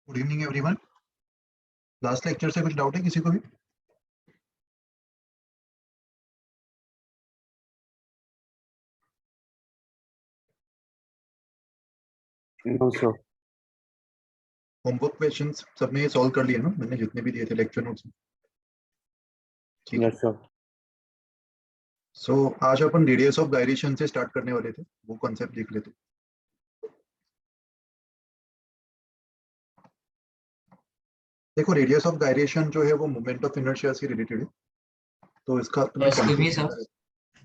Good evening everyone. Last lecture से कुछ doubt है किसी को भी? No sir. होमवर्क क्वेश्चंस सबने ये सॉल्व कर लिए ना? मैंने जितने भी दिए थे लेक्चर नोट्स में। ठीक है। Yes sir. सो आज अपन रेडियस ऑफ गायरेशन से स्टार्ट करने वाले थे, वो कॉन्सेप्ट देख लेते। देखो, रेडियस ऑफ गायरेशन जो है वो मोमेंट ऑफ इनर्शिया से रिलेटेड है, तो इसका तुम्हें excuse me complete. Sir.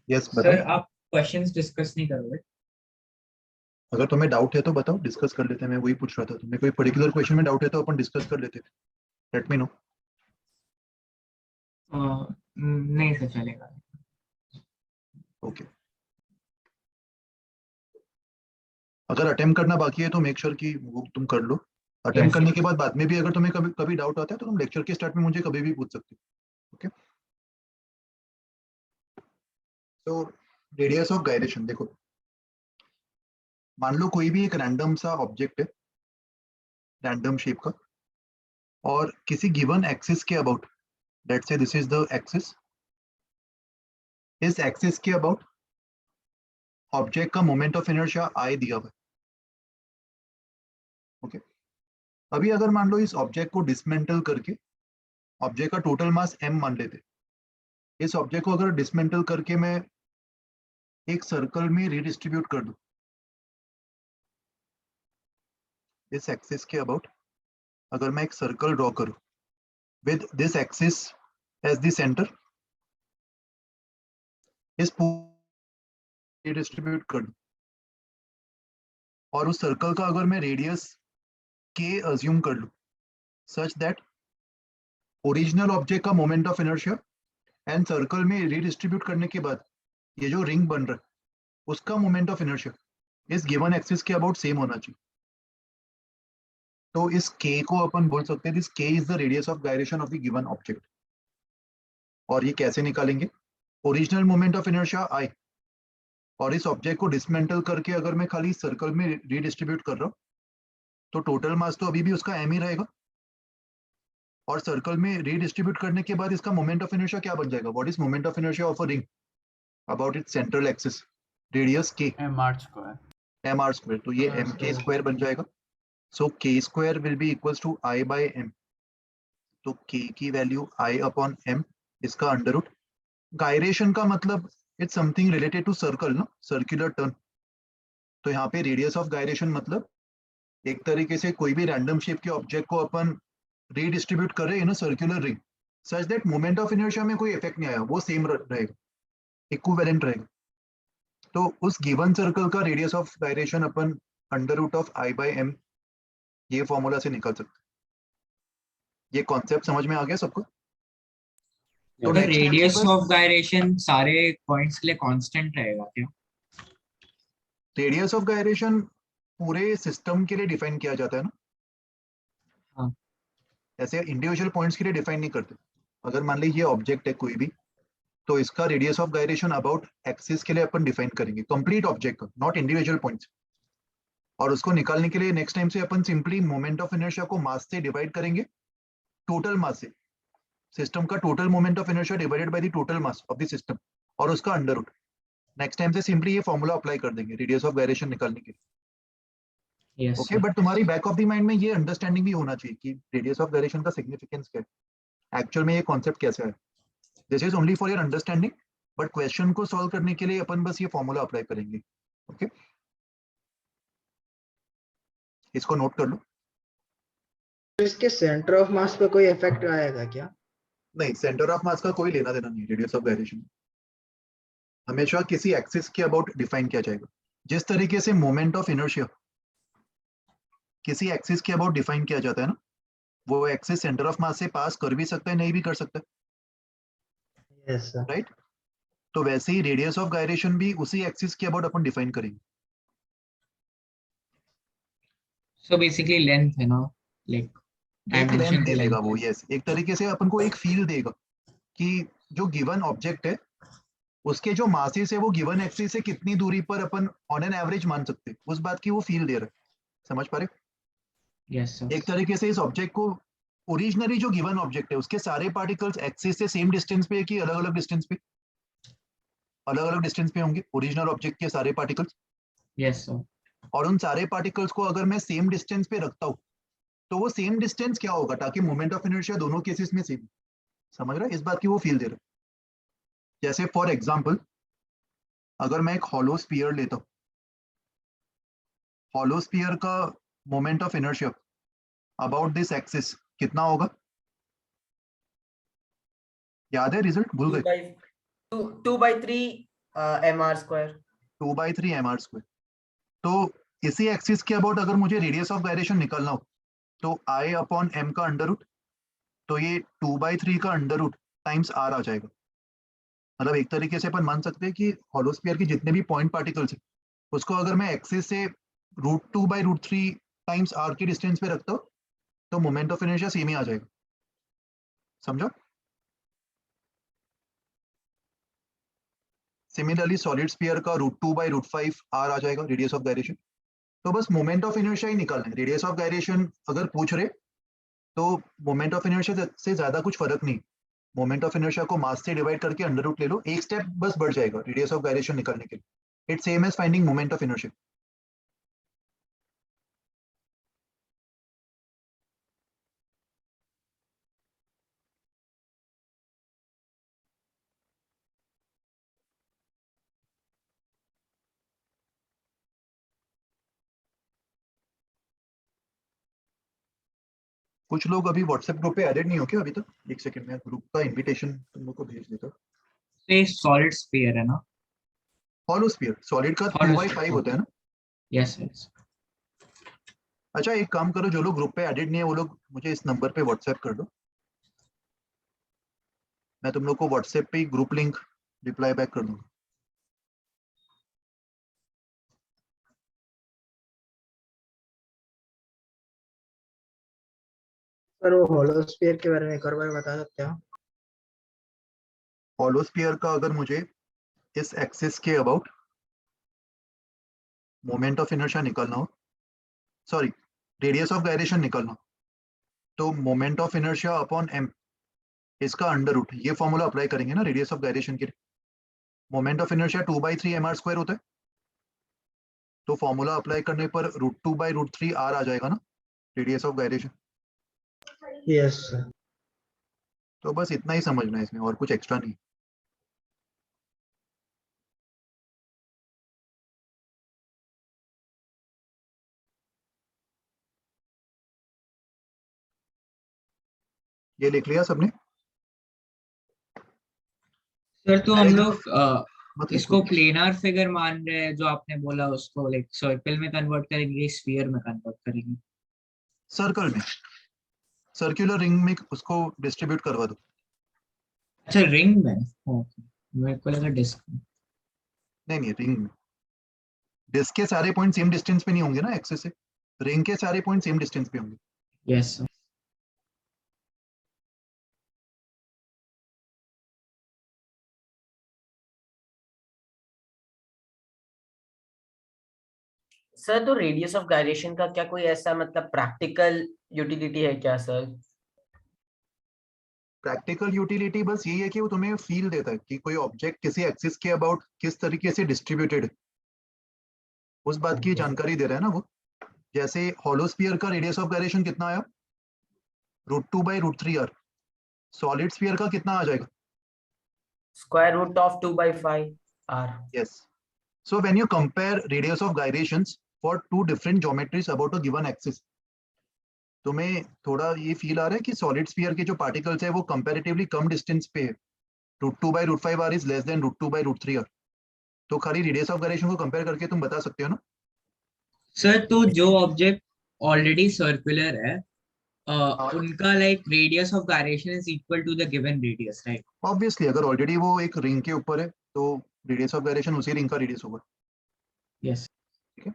Yes, sir बताओ। आप क्वेश्चंस डिस्कस नहीं करोगे? अगर तुम्हें डाउट है तो बताओ, डिस्कस कर लेते हैं। मैं वही पूछ रहा था, तुम्हें कोई पर्टिकुलर क्वेश्चन में डाउट है तो अपन डिस्कस कर लेते। Let me know. नहीं सर, चलेगा। ओके। अगर अटेम्प्ट करना बाकी है तो मेक श्योर कि वो तुम कर लो। अटेम्प्ट Yes, करने sir. के बाद में भी अगर तुम्हें कभी कभी डाउट आता है तो तुम लेक्चर के स्टार्ट में मुझे कभी भी पूछ सकते हो। ओके। तो रेडियस ऑफ गायरेशन देखो, मान लो कोई भी एक रैंडम सा ऑब्जेक्ट है, रैंडम शेप का, और किसी गिवन एक्सिस के about, let's say this is the axis, इस एक्सिस के अबाउट ऑब्जेक्ट का मोमेंट ऑफ इनर्शिया आई दिया हुआ है। ओके। अभी अगर मान लो इस ऑब्जेक्ट को डिसमेंटल करके ऑब्जेक्ट का टोटल मास m मान लेते, इस ऑब्जेक्ट को अगर डिसमेंटल करके मैं एक सर्कल में रीडिस्ट्रीब्यूट कर दूं इस एक्सिस के अबाउट, अगर मैं एक सर्कल ड्रॉ करूं with this axis as the centre, इस रीडिस्ट्रीब्यूट कर दूं और उस सर्कल का अगर मैं रेडियस k अज्यूम कर लूं सच दैट ओरिजिनल ऑब्जेक्ट का moment of inertia and circle में रीडिस्ट्रीब्यूट करने के बाद ये जो रिंग बन रहा है उसका मोमेंट ऑफ इनर्शिया इस गिवन एक्सिस के अबाउट सेम होना चाहिए। तो इस k को अपन बोल सकते हैं this k is the radius of gyration of the given object. और ये कैसे निकालेंगे? Original moment of inertia i और इस ऑब्जेक्ट को डिसमेंटल करके अगर मैं खाली सर्कल में रीडिस्ट्रीब्यूट कर रहा हूँ तो टोटल मास तो अभी भी उसका m ही रहेगा, और सर्कल में रीडिस्ट्रीब्यूट करने के बाद इसका मोमेंट ऑफ इनर्शिया क्या बन जाएगा? What is moment of inertia of a ring about its central axis? Radius k mr²। तो ये mk² बन जाएगा। So k² will be equals to i by m। तो k की वैल्यू i अपॉन m, इसका अंडर रूट। गायरेशन का मतलब it's something related to circle ना, सर्कुलर टर्न। तो यहाँ पे रेडियस ऑफ गायरेशन मतलब एक तरीके से कोई भी रैंडम शेप के ऑब्जेक्ट को अपन रीडिस्ट्रीब्यूट कर रहे हैं ना circular ring, such that moment of inertia में कोई इफेक्ट नहीं आया, वो सेम रहेगा, इक्विवेलेंट रहेगा। तो उस गिवन सर्कल का रेडियस ऑफ गायरेशन अपन under root of i by m, ये फॉर्मूला से निकाल सकते हैं। ये कॉन्सेप्ट समझ में आ गया सबको? तो तो next step रेडियस बस, ऑफ गायरेशन सारे पॉइंट्स के लिए कांस्टेंट रहेगा क्या? रेडियस ऑफ गायरेशन पूरे सिस्टम के लिए डिफाइन किया जाता है ना। हाँ। ऐसे इंडिविजुअल पॉइंट्स के लिए डिफाइन नहीं करते। अगर मान लीजिए ऑब्जेक्ट है कोई भी, तो इसका radius of gyration about axis के लिए अपन डिफाइन करेंगे, कंप्लीट ऑब्जेक्ट का, नॉट इंडिविजुअल पॉइंट्स। और उसको निकालने के लिए नेक्स्ट टाइम से अपन सिंपली मोमेंट ऑफ इनर्शिया को मास से डिवाइड करेंगे, टोटल मास से, सिस्टम का total moment of inertia divided by the total mass of the system, और उसका अंडर रूट। नेक्स्ट टाइम से सिंपली ये फॉर्मूला अप्लाई कर देंगे रेडियस ऑफ गायरेशन निकालने के लिए। यस ओके, बट तुम्हारी बैक ऑफ द माइंड में ये अंडरस्टैंडिंग भी होना चाहिए कि रेडियस ऑफ गायरेशन का सिग्निफिकेंस क्या है, एक्चुअल में ये कॉन्सेप्ट कैसे है। This is only for your understanding, but question को सॉल्व करने के लिए अपन बस ये फॉर्मूला अप्लाई करेंगे। ओके, इसको नोट कर लो। तो इसके सेंटर ऑफ मास पे कोई इफेक्ट आएगा क्या? नहीं, सेंटर ऑफ मास का कोई लेना देना नहीं रेडियस ऑफ गायरेशन। हमेशा किसी एक्सिस के अबाउट डिफाइन किया जाएगा। जिस तरीके से मोमेंट ऑफ इनर्शिया किसी एक्सिस के अबाउट डिफाइन किया जाता है ना, वो एक्सिस सेंटर ऑफ मास से पास कर भी सकता है, नहीं भी कर सकता है, यस सर। राइट? तो वैसे ही रेडियस ऑफ गायरेशन भी उसी एक्सिस के अबाउट अपन डिफाइन करेंगे। सो बेसिकली लेंथ है ना, लाइक एक लेंथ डायमेंशन दे लेंथ देगा वो, यस, एक तरीके से अपन को एक फील देगा कि जो गिवन ऑब्जेक्ट है उसके जो मासेस है वो गिवन एक्सिस से कितनी दूरी पर अपन ऑन एन एवरेज मान सकते हैं, उस बात की वो फील दे रहा है। समझ पा रहे? Yes sir. एक तरीके से इस ऑब्जेक्ट को ओरिजिनली जो गिवन ऑब्जेक्ट है उसके सारे पार्टिकल्स एक्सिस से सेम डिस्टेंस पे है कि अलग अलग डिस्टेंस पे? अलग अलग डिस्टेंस पे होंगे ओरिजिनल ऑब्जेक्ट के सारे पार्टिकल्स। Yes sir. और उन सारे पार्टिकल्स को अगर मैं सेम डिस्टेंस पे रखता हूँ तो वो सेम डिस्टेंस क्या होगा ताकि मोमेंट ऑफ इनर्शिया दोनों केसेस में सेम। समझ रहा है? इस बात की वो फील दे रहा है। जैसे फॉर एग्जाम्पल अगर मैं एक हॉलो स्फीयर लेता हूँ, हॉलो स्फीयर का moment of inertia about this axis कितना होगा? याद है? रिजल्ट भूल गए? 2/3 mr²। 2/3 mr²। तो इसी एक्सिस के अबाउट अगर मुझे रेडियस ऑफ गायरेशन निकालना हो तो आई अपॉन एम का अंडर रूट, तो ये 2/3 का अंडर रूट टाइम्स आर आ जाएगा। मतलब एक तरीके से अपन मान सकते हैं कि हॉलोस्फीयर के जितने भी पॉइंट पार्टिकल्स हैं उसको अगर मैं एक्सिस से √2/√3 टाइम्स आर के डिस्टेंस पे रखता हूँ तो मोमेंट ऑफ इनर्शिया सेम ही आ जाएगा। समझा? सिमिलरली सॉलिड स्फीयर का √2/√5 आर आ जाएगा रेडियस ऑफ गायरेशन। तो बस मोमेंट ऑफ इनर्शिया ही निकालना है। रेडियस ऑफ गायरेशन अगर पूछ रहे तो मोमेंट ऑफ इनर्शिया से ज्यादा कुछ फर्क नहीं। मोमेंट ऑफ इनर्शिया को मास से डिवाइड करके अंडर रूट ले लो, एक स्टेप बस बढ़ जाएगा रेडियस ऑफ गायरेशन निकालने के लिए। It's same as finding moment of inertia. कुछ लोग अभी व्हाट्सएप ग्रुप पे एडेड नहीं हो क्या अभी तक? एक सेकंड में ग्रुप का इनविटेशन तुम लोग को भेज देता हूँ। तो ये सॉलिड स्फीयर है ना? हॉलो स्फीयर सॉलिड का Hollow 2/5 sphere, होता है ना? Yes yes. अच्छा एक काम करो, जो लोग ग्रुप पे एडेड नहीं है वो लोग मुझे इस नंबर पे व्हाट्सएप कर दो, मैं तुम लोग को व्हाट्सएप पे ग्रुप लिंक रिप्लाई बैक कर दूंगा। सर वो होलोस्फीयर के बारे में एक और बार बता सकते हो? हॉलो स्फीयर का अगर मुझे इस एक्सिस के अबाउट मोमेंट ऑफ इनर्शिया निकालना हो, सॉरी रेडियस ऑफ गायरेशन निकालना हो, तो moment of inertia upon M इसका अंडर रूट, ये फॉर्मूला अप्लाई करेंगे ना रेडियस ऑफ गायरेशन के लिए। मोमेंट ऑफ इनर्शिया 2/3 mr² होता है, तो फॉर्मूला अप्लाई करने पर √2/√3 आर आ जाएगा ना radius of gyration. Yes sir. तो बस इतना ही समझना है इसमें, और कुछ एक्स्ट्रा नहीं। ये लिख लिया सबने? सर तो हम लोग मत लिखो। इसको प्लेनार फिगर मान रहे हैं, जो आपने बोला उसको लाइक सर्कल में कन्वर्ट करेंगे, स्फीयर में कन्वर्ट करेंगे। सर्कल में, सर्कुलर रिंग में उसको डिस्ट्रीब्यूट करवा दो। अच्छा रिंग में, ओके मेरे को लगा डिस्क में। नहीं नहीं, रिंग में। डिस्क के सारे पॉइंट सेम डिस्टेंस पे नहीं होंगे ना एक्सिस से, रिंग के सारे पॉइंट सेम डिस्टेंस पे होंगे। Yes sir. सर तो रेडियस ऑफ गायरेशन का क्या कोई ऐसा मतलब प्रैक्टिकल यूटिलिटी है क्या सर? प्रैक्टिकल यूटिलिटी बस यही है कि वो तुम्हें फील देता है कि कोई ऑब्जेक्ट किसी एक्सिस के अबाउट किस तरीके से डिस्ट्रीब्यूटेड है, उस बात की जानकारी दे रहा है ना वो। जैसे हॉलोस्फीयर का रेडियस ऑफ गायरेशन कितना आया? √2/√3 आर। सॉलिड स्फीयर का कितना आ जाएगा? √2/5 r। Yes. So when you compare radius of gyrations for two different geometries about a given axis, तुम्हें थोड़ा ये फील आ रहा है कि सॉलिड स्फीयर के जो पार्टिकल्स है वो कंपैरेटिवली कम डिस्टेंस पे है। √2/√5 R is less than √2/√3 R. तो खाली रेडियस ऑफ गायरेशन को कंपेयर करके तुम बता सकते हो ना। सर तो जो ऑब्जेक्ट ऑलरेडी सर्कुलर है, हाँ, उनका like radius of gyration is equal to the given radius, right? Obviously अगर ऑलरेडी वो एक रिंग के ऊपर है तो रेडियस ऑफ गायरेशन उसी रिंग का रेडियस होगा। यस। ठीक है।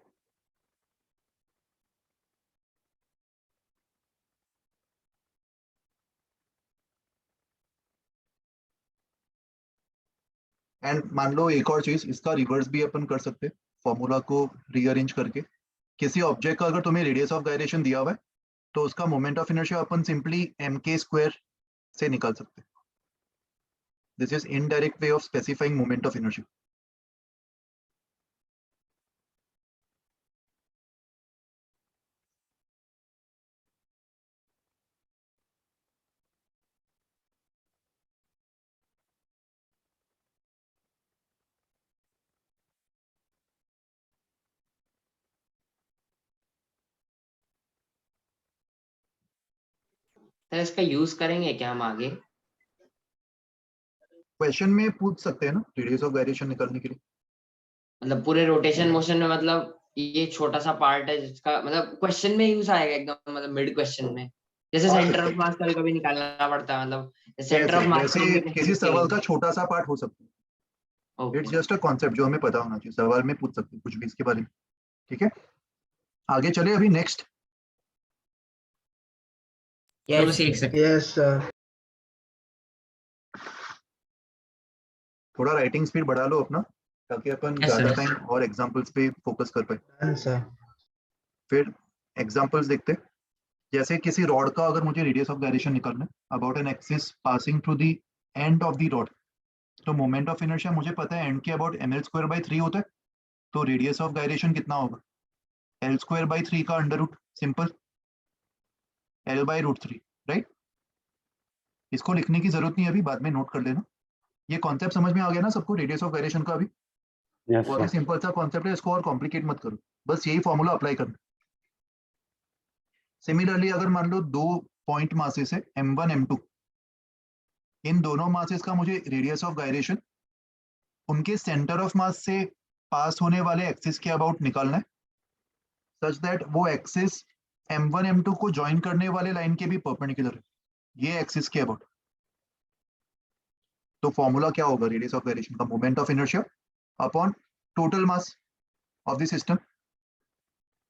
एंड मान लो एक और चीज, इसका रिवर्स भी अपन कर सकते हैं, फॉर्मूला को रीअरेंज करके। किसी ऑब्जेक्ट का अगर तुम्हें रेडियस ऑफ गायरेशन दिया हुआ है तो उसका moment of inertia upon simply mk² से निकाल सकते हैं. This is indirect way of specifying moment of inertia. Sir इसका यूज करेंगे क्या हम आगे? क्वेश्चन में पूछ सकते हैं ना रेडियस ऑफ गायरेशन निकालने के लिए. मतलब पूरे रोटेशन मोशन में, मतलब ये छोटा सा पार्ट है जिसका मतलब क्वेश्चन में यूज आएगा एकदम, मतलब मिड क्वेश्चन में, जैसे आ सेंटर सकते ऑफ हैं. मास कभी कभी निकालना पड़ता है, मतलब सेंटर ऑफ मास वैसे किसी सवाल का छोटा सा पार्ट हो सकता है. Okay it's just a concept जो हमें पता होना चाहिए. सवाल में पूछ सकते हैं कुछ भी इसके बारे में. ठीक है, आगे चले. अभी नेक्स्ट बस एक सेकंड। Yes sir. थोड़ा राइटिंग स्पीड बढ़ा लो अपना, ताकि अपन Yes, ज्यादा sir. टाइम और एग्जांपल्स पे फोकस कर पाए. Done sir. फिर एग्जांपल्स देखते हैं. जैसे किसी रॉड का अगर मुझे रेडियस ऑफ गायरेशन निकालना है about an axis passing through the end of the rod, तो मोमेंट ऑफ इनर्शिया मुझे पता है एंड के अबाउट ml²/3 होता है. तो रेडियस ऑफ गायरेशन कितना होगा? l²/3 का under root, simple l/√3, right. इसको लिखने की जरूरत नहीं है अभी, बाद में नोट कर लेना. ये कॉन्सेप्ट समझ में आ गया ना सबको रेडियस ऑफ गायरेशन का? अभी Yes, बहुत ही sir. सिंपल सा कॉन्सेप्ट है, इसको और कॉम्प्लिकेट मत करो, बस यही फॉर्मूला अप्लाई करना. सिमिलरली अगर मान लो दो पॉइंट मासेस है m1 m2, इन दोनों मासेस का मुझे रेडियस ऑफ गायरेशन उनके सेंटर ऑफ मास से पास होने वाले एक्सिस के अबाउट निकालना है, सच दैट वो एक्सिस m1 m2 को ज्वाइन करने वाले लाइन के भी परपेंडिकुलर है, ये एक्सिस के अबाउट. तो फॉर्मूला क्या होगा रेडियस ऑफ गायरेशन का? Moment of inertia upon total mass of the system.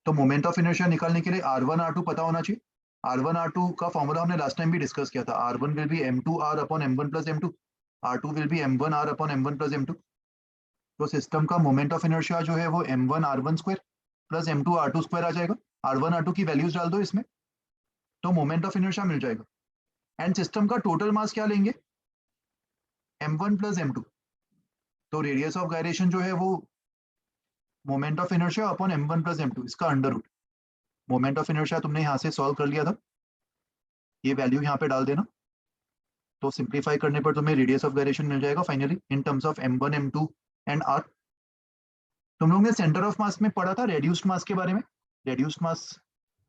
तो मोमेंट ऑफ इनर्शिया निकालने के लिए r1 r2 पता होना चाहिए. r1 r2 का फॉर्मूला हमने लास्ट टाइम भी डिस्कस किया था. r1 will be m2r upon m1 plus m2, r2 will be m1r upon m1 plus m2. तो सिस्टम का मोमेंट ऑफ इनर्शिया जो है वो m1 r1² plus m2 r2² आ जाएगा. r1 r2 की वैल्यूज डाल दो इसमें, तो मोमेंट ऑफ इनर्शिया मिल जाएगा. एंड सिस्टम का टोटल मास क्या लेंगे? m1 plus m2. तो रेडियस ऑफ गायरेशन जो है वो moment of inertia upon m1 plus m2, इसका under root. Moment of inertia तुमने यहाँ से सॉल्व कर लिया था, ये वैल्यू यहाँ पे डाल देना. तो सिंप्लीफाई करने पर तुम्हें रेडियस ऑफ गायरेशन मिल जाएगा finally in terms of m1 m2 and r. तुम लोगों ने सेंटर ऑफ मास में पढ़ा था रेड्यूस्ड मास के बारे में. रेड्यूस्ड मास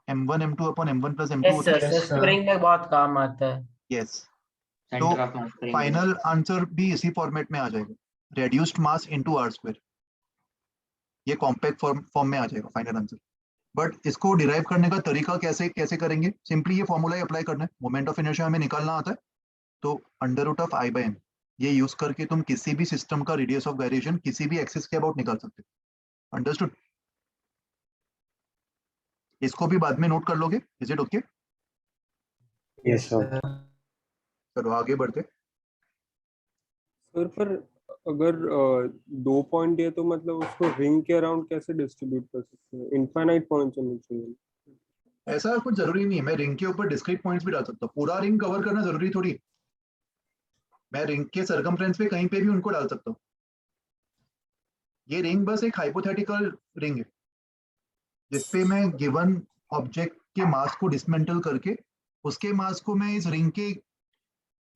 m1 m2 upon m1 plus m2 yes होता सर, है. Yes, sir. स्प्रिंग में बहुत काम आता है. Yes. Centre of mass final answer भी इसी फॉर्मेट में आ जाएगा, रेड्यूस्ड मास इनटू r². ये कॉम्पैक्ट फॉर्म में आ जाएगा फाइनल आंसर. बट इसको डिराइव करने का तरीका कैसे कैसे करेंगे? सिंपली ये फॉर्मूला ही अप्लाई करना है. मोमेंट ऑफ इनर्शिया हमें निकालना आता है, तो अंडर रूट ऑफ I/m ये यूज करके तुम किसी भी सिस्टम का रेडियस ऑफ गायरेशन किसी भी एक्सिस के अबाउट निकाल सकते हो. अंडरस्टूड? इसको भी बाद में नोट कर लोगे. Is it okay? Yes, sir. चलो आगे बढ़ते. सर पर अगर 2 पॉइंट है तो मतलब उसको रिंग के अराउंड कैसे डिस्ट्रीब्यूट कर सकते हैं? इनफाइनाइट पॉइंट्स होने चाहिए. ऐसा कुछ जरूरी नहीं है, मैं रिंग के ऊपर डिस्क्रीट पॉइंट्स भी डाल सकता हूँ. पूरा रिंग कवर करना जरूरी थोड़ी है. मैं रिंग के सर्कमफ्रेंस पे कहीं पे भी उनको डाल सकता हूँ. ये रिंग बस एक हाइपोथेटिकल रिंग है जिसपे मैं गिवन ऑब्जेक्ट के मास को डिसमेंटल करके उसके मास को मैं इस रिंग के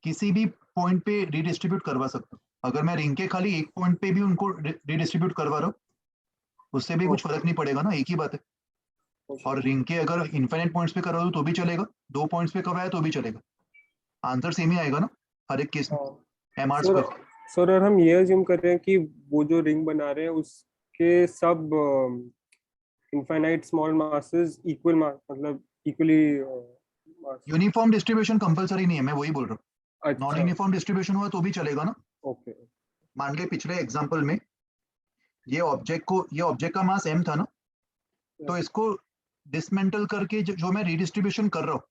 किसी भी पॉइंट पे रीडिस्ट्रीब्यूट करवा सकता हूँ. अगर मैं रिंग के खाली एक पॉइंट पे भी उनको रीडिस्ट्रीब्यूट करवा रहा हूँ उससे भी कुछ फर्क नहीं पड़ेगा ना, एक ही बात है. और रिंग के अगर इनफाइनाइट पॉइंट्स पे करवा दो तो भी चलेगा, 2 पॉइंट्स पे करवाया तो भी चलेगा, आंसर सेम ही आएगा ना हर एक केस में. mr². सर और हम ये अज्यूम कर रहे हैं कि वो जो रिंग बना रहे हैं उसके सब इनफाइनाइट स्मॉल मासेस इक्वल मास, मतलब इक्वली यूनिफॉर्म डिस्ट्रीब्यूशन कंपलसरी नहीं है, मैं वही बोल रहा हूँ. नॉन अच्छा. यूनिफॉर्म डिस्ट्रीब्यूशन हुआ तो भी चलेगा ना. ओके. मान ले पिछले एग्जांपल में ये ऑब्जेक्ट का मास m था ना, तो इसको डिसमेंटल करके जो मैं रीडिस्ट्रीब्यूशन कर रहा हूँ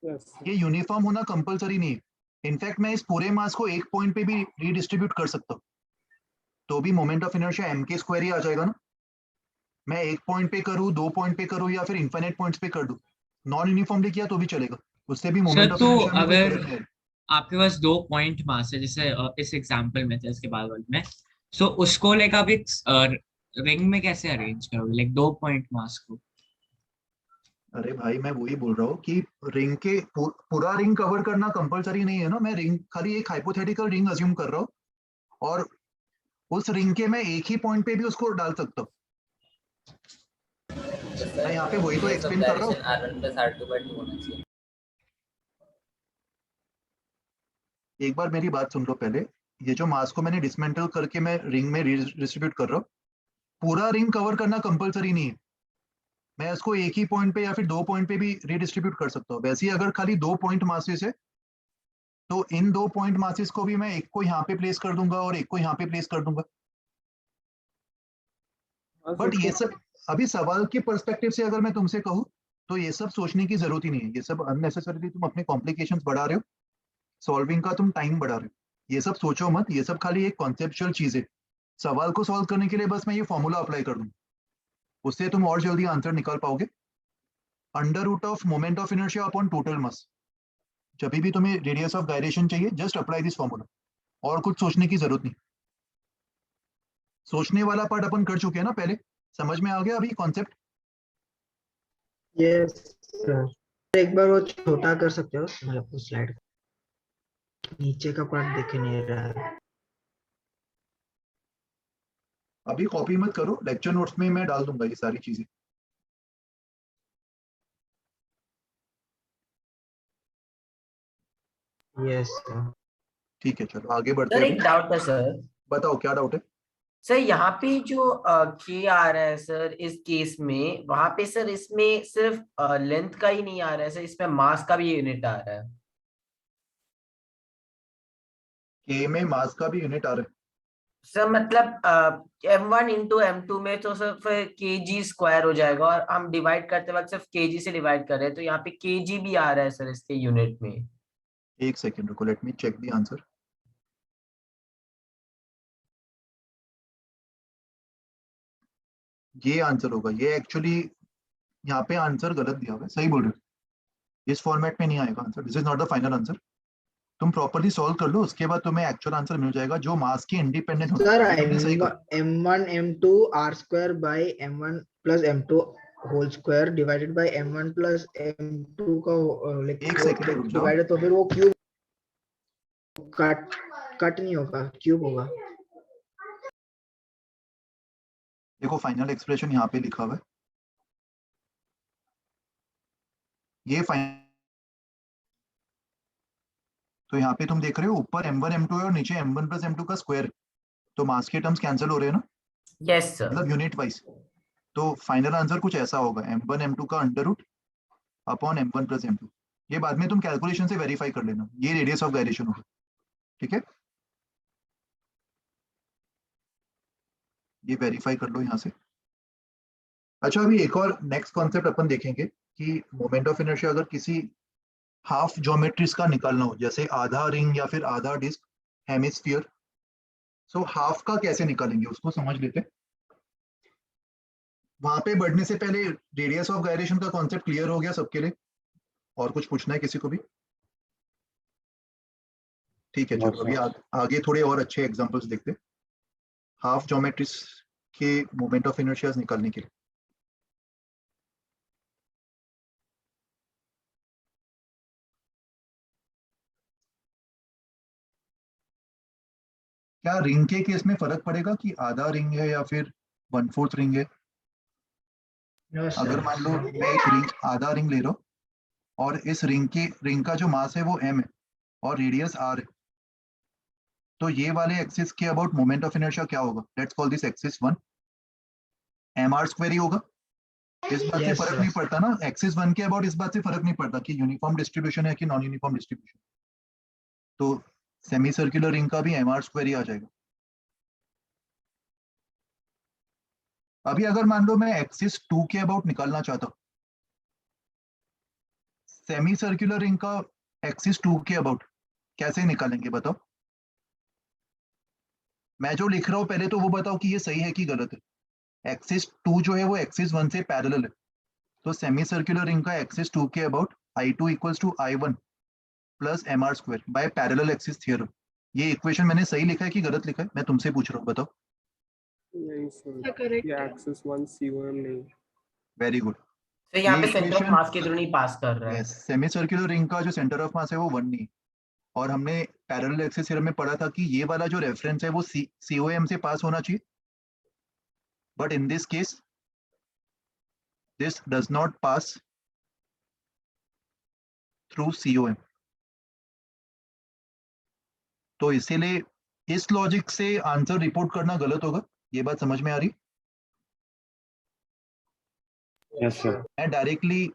यस. ये यूनिफॉर्म होना कंपलसरी नहीं है. इनफैक्ट मैं इस पूरे मास को एक पॉइंट पे भी रीडिस्ट्रीब्यूट कर सकता हूँ तो भी मोमेंट ऑफ इनर्शिया mk² ही आ जाएगा ना. मैं एक पॉइंट पे करूँ, 2 पॉइंट पे करूँ या फिर इनफाइनाइट पॉइंट्स पे कर दूं, नॉन यूनिफॉर्मली किया तो भी चलेगा, उससे भी सर मोमेंट ऑफ तो इनर्शिया में कोई अगर फर्क नहीं आएगा। आपके पास 2 पॉइंट मास है, जैसे इस एग्जांपल में था इसके बाद वाले में, सो उसको लाइक आप एक रिंग में कैसे अरेंज करोगे, लाइक 2 पॉइंट मास को? अरे भाई मैं वही बोल रहा हूँ कि रिंग के पूरा रिंग कवर करना कंपलसरी नहीं है ना, मैं रिंग खाली एक हाइपोथेटिकल रिंग अज्यूम कर रहा हूँ और उस रिंग के मैं एक ही पॉइंट पे भी उसको डाल सकता हूँ। मैं यहाँ पे वही तो एक्सप्लेन कर रहा हूँ। R1 plus R2 by 2 होना चाहिए। एक बार मेरी बात सुन लो पहले, ये जो मास को मैंने डिसमेंटल करके मैं रिंग में डिस्ट्रीब्यूट कर रहा हूँ, पूरा रिंग कवर करना कंपलसरी नहीं है, मैं इसको एक ही पॉइंट पे या फिर 2 पॉइंट पे भी रीडिस्ट्रीब्यूट कर सकता हूँ। वैसे ही अगर खाली 2 पॉइंट मासेस है तो इन 2 पॉइंट मासेस को भी मैं एक को यहाँ पे प्लेस कर दूंगा और एक को यहाँ पे प्लेस कर दूंगा। बट ये सब अभी सवाल के पर्सपेक्टिव से अगर मैं तुमसे कहूँ तो ये सब सोचने की जरूरत ही नहीं है, ये सब अननेसेसरीली तुम अपने कॉम्प्लिकेशंस बढ़ा रहे हो, सॉल्विंग का तुम टाइम बढ़ा रहे हो, ये सब सोचो मत, ये सब खाली एक कॉन्सेप्चुअल चीज है। सवाल को सॉल्व करने के लिए बस मैं ये फॉर्मूला अप्लाई कर दूंगा, उससे तुम और जल्दी आंसर निकाल पाओगे। Under root of moment of inertia upon total mass. जब भी तुम्हें रेडियस ऑफ गायरेशन चाहिए जस्ट अप्लाई दिस फॉर्मूला, और कुछ सोचने की जरूरत नहीं। सोचने वाला पार्ट अपन कर चुके हैं ना पहले, समझ में आ गया अभी कॉन्सेप्ट? यस सर, एक बार वो छोटा कर सकते हो, मतलब उस स्लाइड नीचे का पार्ट दिख नहीं रहा है। अभी कॉपी मत करो, लेक्चर नोट्स में मैं डाल दूंगा ये सारी चीजें। Yes sir. ठीक है चलो आगे बढ़ते सर हैं एक अभी। डाउट है सर। बताओ क्या डाउट है? सर यहाँ पे जो के आ रहा है सर इस केस में, वहां पे सर इसमें सिर्फ लेंथ का ही नहीं आ रहा है सर, इसमें मास का भी यूनिट आ रहा है। के में मास का भी यूनिट आ रहा है। सर मतलब M1 इंटू M2 में तो सर फिर kg स्क्वायर हो जाएगा, और हम डिवाइड करते वक्त सिर्फ kg से डिवाइड कर रहे हैं, तो यहाँ पे kg भी आ रहा है सर इसके यूनिट में। एक सेकेंड रुको, let me check the answer. ये आंसर होगा, ये एक्चुअली यहाँ पे आंसर गलत दिया हुआ है, सही बोल रहे हो, इस फॉर्मेट में नहीं आएगा answer, this is not the final answer. तुम प्रॉपर्ली सॉल्व कर लो, उसके बाद तुम्हें एक्चुअल आंसर मिल जाएगा जो मास के इंडिपेंडेंट होगा। सर ये तुमने सही कहा। M1 M2 R square by M1 plus M2 whole square divided by M1 plus M2 का एक सेकंड रुक जाओ। डिवाइडेड, तो फिर वो क्यूब कट नहीं होगा, क्यूब होगा। देखो फाइनल एक्सप्रेशन यहाँ पे लिखा हुआ है, ये फाइनल, तो यहाँ पे तुम देख रहे हो ऊपर M1 M2 है और नीचे M1 plus M2 का स्क्वायर है, तो मास के टर्म्स कैंसिल हो रहे हैं ना, यस सर। मतलब यूनिट वाइज। तो फाइनल आंसर कुछ ऐसा होगा, M1 M2 का under root upon M1 plus M2। ये बाद में तुम कैलकुलेशन से वेरीफाई कर लेना, ये रेडियस ऑफ गायरेशन होगा, ठीक है, ये वेरीफाई कर लो यहाँ से। अच्छा अभी एक और नेक्स्ट कॉन्सेप्ट अपन देखेंगे कि मोमेंट ऑफ इनर्शिया अगर किसी हाफ ज्योमेट्रीज का निकालना हो, जैसे आधा रिंग या फिर आधा डिस्क, हेमिस्फीयर, सो हाफ का कैसे निकालेंगे उसको समझ लेते हैं। वहां पे बढ़ने से पहले रेडियस ऑफ गायरेशन का कॉन्सेप्ट क्लियर हो गया सबके लिए? और कुछ पूछना है किसी को भी? ठीक है No, चलो अभी sir. आगे थोड़े और अच्छे एग्जांपल्स देखते हैं हाफ ज्योमेट्रीज के मोमेंट ऑफ इनर्शिया निकालने के लिए। क्या रिंग के केस में फर्क पड़ेगा कि आधा रिंग है या फिर 1/4 रिंग है? नो अगर मान लो सर। मैं एक रिंग आधा रिंग ले रहा हूँ और इस रिंग का जो मास है वो m है और रेडियस r है, तो ये वाले एक्सिस के अबाउट मोमेंट ऑफ इनर्शिया क्या होगा? Let's call this axis 1, mr square ही होगा। इस बात से Yes, फर्क sir. नहीं पड़ता ना, एक्सिस 1 के अबाउट इस बात से फर्क नहीं पड़ता कि यूनिफॉर्म डिस्ट्रीब्यूशन है कि नॉन यूनिफॉर्म डिस्ट्रीब्यूशन, तो सेमी सर्कुलर रिंग का भी mr स्क्वायर ही आ जाएगा। अभी अगर मान लो मैं एक्सिस 2 के अबाउट निकालना चाहता हूँ, सेमी सर्कुलर रिंग का एक्सिस 2 के अबाउट कैसे निकालेंगे बताओ? मैं जो लिख रहा हूँ पहले तो वो बताओ कि ये सही है कि गलत है। एक्सिस 2 जो है वो एक्सिस 1 से पैरेलल है, तो सेमी सर्कुलर रिंग का एक्सिस 2 के about I2 equals to I1 plus mr square by parallel axis theorem. ये इक्वेशन मैंने सही लिखा है कि गलत लिखा है? मैं तुमसे पूछ रहा हूँ, बताओ। नहीं सर, correct ये है। एक्सिस 1 COM नहीं। Very good. तो यहाँ ये पे सेंटर ऑफ equation- मास के थ्रू नहीं पास कर रहा है। यस, सेमी सर्कुलर रिंग का जो सेंटर ऑफ मास है वो 1 नहीं, और हमने पैरेलल एक्सिस थ्योरम में पढ़ा था कि ये वाला जो रेफरेंस है वो COM से पास होना चाहिए, but in this case this does not pass through COM। तो इसीलिए इस लॉजिक से आंसर रिपोर्ट करना गलत होगा। ये बात समझ में आ रही? Yes, sir. मैं डायरेक्टली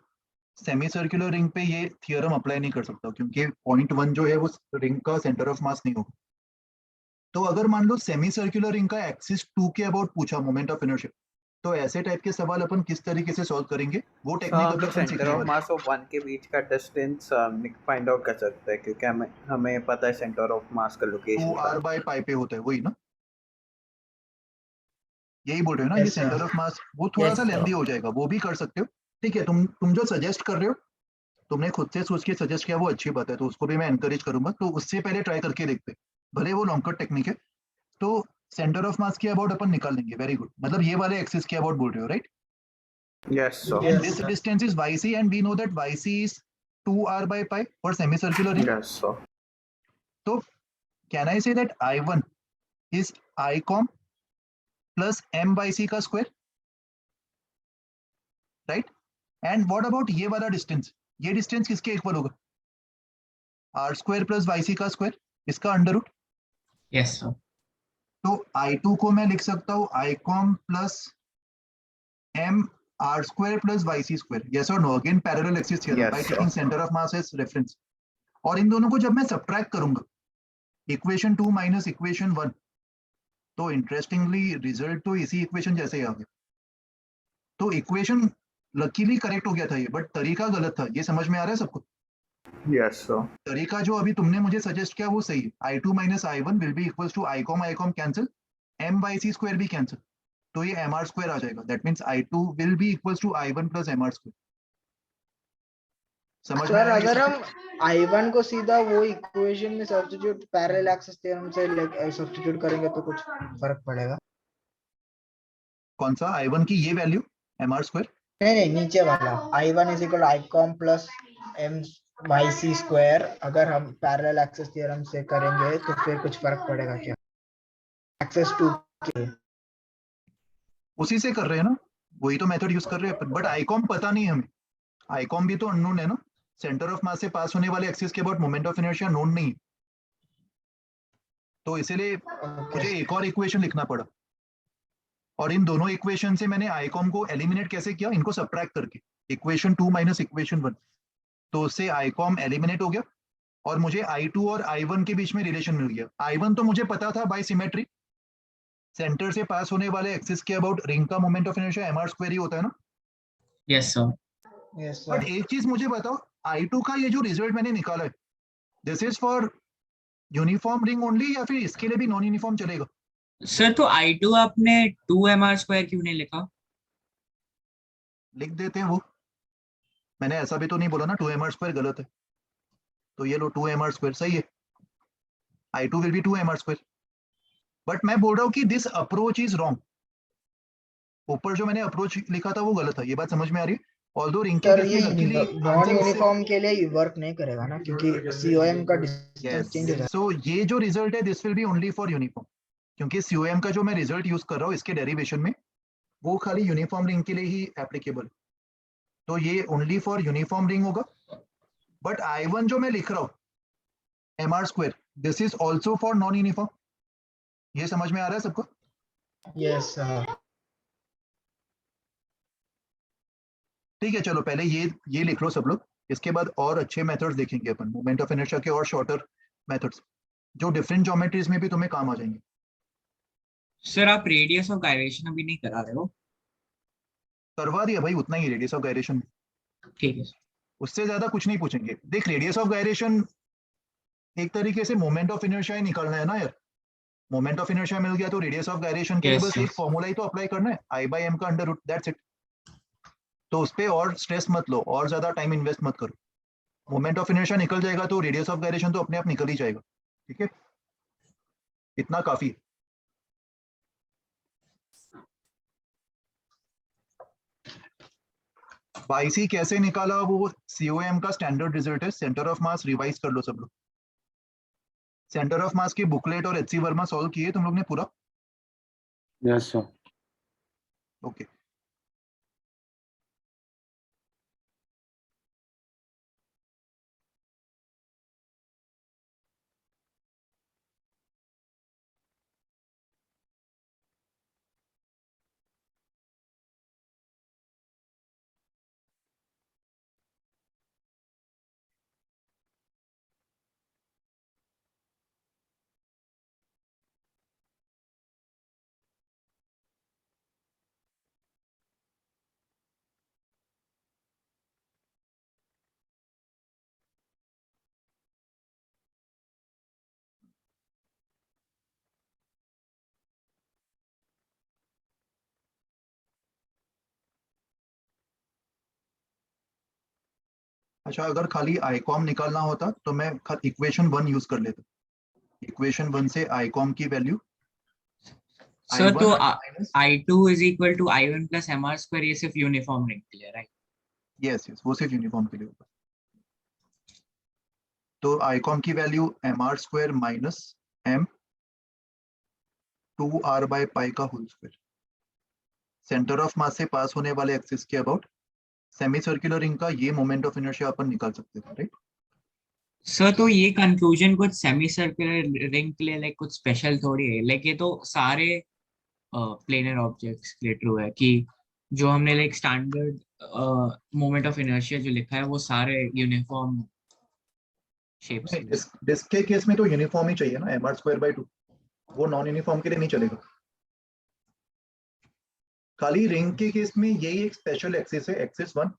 सेमी सर्कुलर रिंग पे ये थियरम अप्लाई नहीं कर सकता क्योंकि पॉइंट 1 जो है वो रिंग का सेंटर ऑफ मास नहीं होगा। तो अगर मान लो सेमी सर्कुलर रिंग का एक्सिस 2 के अबाउट पूछा मोमेंट ऑफ इनर्शिया, तो ऐसे टाइप के सवाल अपन किस तरीके से सॉल्व करेंगे वो टेक्निक हम अभी लोग अपन सेंटर सीखने ऑफ वाले। मास और 1 के बीच का डिस्टेंस फाइंड आउट कर सकते हैं क्योंकि हमें पता है सेंटर ऑफ मास का लोकेशन 2r बाय पाई पे होता है, वही ना? यही बोल रहे हो ना? ये Yes, sir. सेंटर ऑफ मास वो थोड़ा Yes, सा sir. लेंदी हो जाएगा, वो भी कर सकते हो। ठीक है, तुम जो सजेस्ट कर रहे हो, तुमने खुद से सोच के सजेस्ट किया, वो अच्छी बात है, तो उसको भी मैं एनकरेज करूंगा। तो उससे पहले ट्राई करके देखते हैं, भले वो लॉन्ग कट टेक्निक है। तो सेंटर ऑफ मास के अबाउट अपन निकाल लेंगे। Very good. मतलब ये वाले एक्सिस के अबाउट बोल रहे हो, right? Yes sir And Yes, this sir. distance is yc, and we know that yc is 2r by pi for semicircular ring. Yes sir So can I say that I1 is I com plus m by c का square, right? And what about ये वाला distance? ये distance किसके equal होगा? r square plus yc का square, इसका under root. Yes sir. तो I2 को मैं लिख सकता हूँ I com plus m r square plus yc square. Yes or no? Again parallel axis theorem Yes, by sir. taking center of mass as reference. और इन दोनों को जब मैं सब्ट्रैक्ट करूंगा, इक्वेशन 2 माइनस इक्वेशन 1, तो इंटरेस्टिंगली रिजल्ट तो इसी equation जैसे ही आ गया। तो इक्वेशन लकीली करेक्ट हो गया था ये, बट तरीका गलत था। ये समझ में आ रहा है सबको? यस सर तरीका जो अभी तुमने मुझे सजेस्ट किया वो सही है। I2 minus I1 will be equals to I com cancel, m by c square भी कैंसिल, तो ये mr स्क्वायर आ जाएगा। That means I2 will be equals to I1 plus mr square. समझ में सर आया ये अगर सब? हम I1 को सीधा वो इक्वेशन में सब्स्टिट्यूट पैरेलल एक्सिस थ्योरम से सब्स्टिट्यूट करेंगे तो कुछ फर्क पड़ेगा? कौन सा I1 की ये वैल्यू mr स्क्वायर? नहीं, नीचे वाला I1 is equal I com plus m by c square, अगर हम पैरेलल एक्सिस थ्योरम से करेंगे तो फिर कुछ फर्क पड़ेगा क्या एक्सिस 2 के? उसी से कर रहे हैं ना, वही तो मेथड यूज कर रहे हैं। बट आईकॉम पता नहीं है हमें, आईकॉम भी तो अननोन है ना। सेंटर ऑफ मास से पास होने वाले एक्सिस के about moment of inertia known नहीं है, तो इसीलिए मुझे एक और इक्वेशन लिखना पड़ा। और इन दोनों इक्वेशन से मैंने आईकॉम को एलिमिनेट कैसे किया? इनको सब्ट्रैक्ट करके, इक्वेशन 2 माइनस इक्वेशन 1, तो उससे आईकॉम एलिमिनेट हो गया और मुझे I2 और I1 के बीच में रिलेशन मिल गया। I1 तो मुझे पता था बाय सिमेट्री, सेंटर से पास होने वाले एक्सिस के अबाउट रिंग का moment of inertia mr square ही होता है ना। Yes sir. Yes but sir. एक चीज मुझे बताओ, I2 का ये जो रिजल्ट मैंने निकाला है, this is for uniform ring only या फिर इसके लिए भी नॉन यूनिफॉर्म चलेगा? सर तो I2 आपने 2mr स्क्वायर क्यों नहीं लिखा? लिख देते हैं वो, मैंने ऐसा भी तो नहीं बोला ना 2mr स्क्वायर गलत है। तो ये लो 2mr स्क्वायर सही है, I2 will B 2mr square. But मैं बोल रहा हूँ कि दिस अप्रोच इज रॉन्ग। ऊपर जो मैंने अप्रोच लिखा था वो गलत था, ये बात समझ में आ रही है? ऑल्दो रिंग के सर केस ये में लकीली नॉन यूनिफॉर्म के लिए वर्क नहीं करेगा ना, क्योंकि COM का डिस्टेंस चेंज हो जाएगा। सो ये जो रिजल्ट है this will be only for uniform, क्योंकि COM का जो मैं रिजल्ट यूज कर रहा हूँ इसके डेरिवेशन में वो खाली यूनिफॉर्म रिंग के लिए ही एप्लीकेबल, तो ये ओनली फॉर यूनिफॉर्म रिंग होगा। बट I1 जो मैं लिख रहा हूँ mr square, this is also for non uniform. ये समझ में आ रहा है सबको? Yes sir. ठीक है, चलो पहले ये लिख लो सब लोग, इसके बाद और अच्छे मेथड्स देखेंगे अपन मोमेंट ऑफ इनर्शिया के, और शॉर्टर मेथड्स जो डिफरेंट ज्योमेट्रीज में भी तुम्हें काम आ जाएंगे। सर आप रेडियस ऑफ गायरेशन अभी नहीं करा रहे हो? करवा दिया भाई, उतना ही रेडियस ऑफ गायरेशन, ठीक है। उससे ज्यादा कुछ नहीं पूछेंगे। देख रेडियस ऑफ गायरेशन एक तरीके से मोमेंट ऑफ इनर्शिया ही निकालना है ना यार। मोमेंट ऑफ इनर्शिया मिल गया तो रेडियस ऑफ गायरेशन के लिए Yes, बस एक yes. फॉर्मूला ही तो अप्लाई करना है, I/m का अंडर रूट, दैट्स इट। तो उस पर और स्ट्रेस मत लो, और ज्यादा टाइम इन्वेस्ट मत करो। मोमेंट ऑफ इनर्शिया निकल जाएगा तो रेडियस ऑफ गायरेशन तो अपने आप निकल ही जाएगा। ठीक है, इतना काफी है। YC कैसे निकाला, वो COM का स्टैंडर्ड रिजल्ट है। सेंटर ऑफ मास रिवाइज कर लो सब लोग। सेंटर ऑफ मास की बुकलेट और HC वर्मा सॉल्व किए तुम लोग ने पूरा? Yes, sir. ओके। अच्छा, अगर खाली आईकॉम निकालना होता तो मैं इक्वेशन 1 यूज कर लेता। इक्वेशन 1 से आईकॉम की वैल्यू सर तो minus, I2 is equal to I1 plus MR square, ये सिर्फ यूनिफॉर्म रिंग के लिए, राइट? यस यस, वो सिर्फ यूनिफॉर्म के लिए होगा। तो आईकॉम की value MR² minus M 2R by pi का whole square. Centre of mass से पास होने वाले एक्सिस के अबाउट सेमी सर्कुलर रिंग का ये मोमेंट ऑफ इनर्शिया अपन निकाल सकते थे, राइट? सर तो ये कंक्लूजन कुछ सेमी सर्कुलर रिंग के लिए लाइक कुछ स्पेशल थोड़ी है, लाइक ये तो सारे प्लेनर ऑब्जेक्ट्स के लिए ट्रू है कि जो हमने like standard moment of inertia जो लिखा है वो सारे यूनिफॉर्म शेप्स नहीं, डिस्क के केस में तो यूनिफॉर्म ही चाहिए ना, MR²/2। वो नॉन यूनिफॉर्म के लिए नहीं चलेगा। खाली रिंग के केस में यही एक स्पेशल एक्सिस है, एक्सिस 1,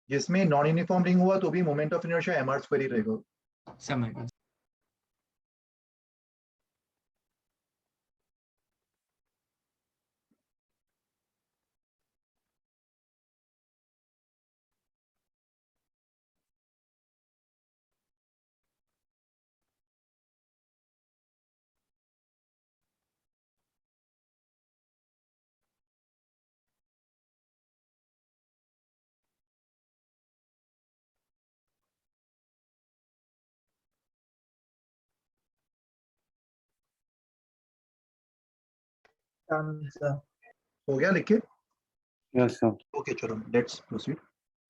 जिसमें नॉन यूनिफॉर्म रिंग हुआ तो भी मोमेंट ऑफ इनर्शिया MR² ही रहेगा। समझ गए। आंसर हो गया लिख के? Yes, sir. ओके चलो लेट्स प्रोसीड।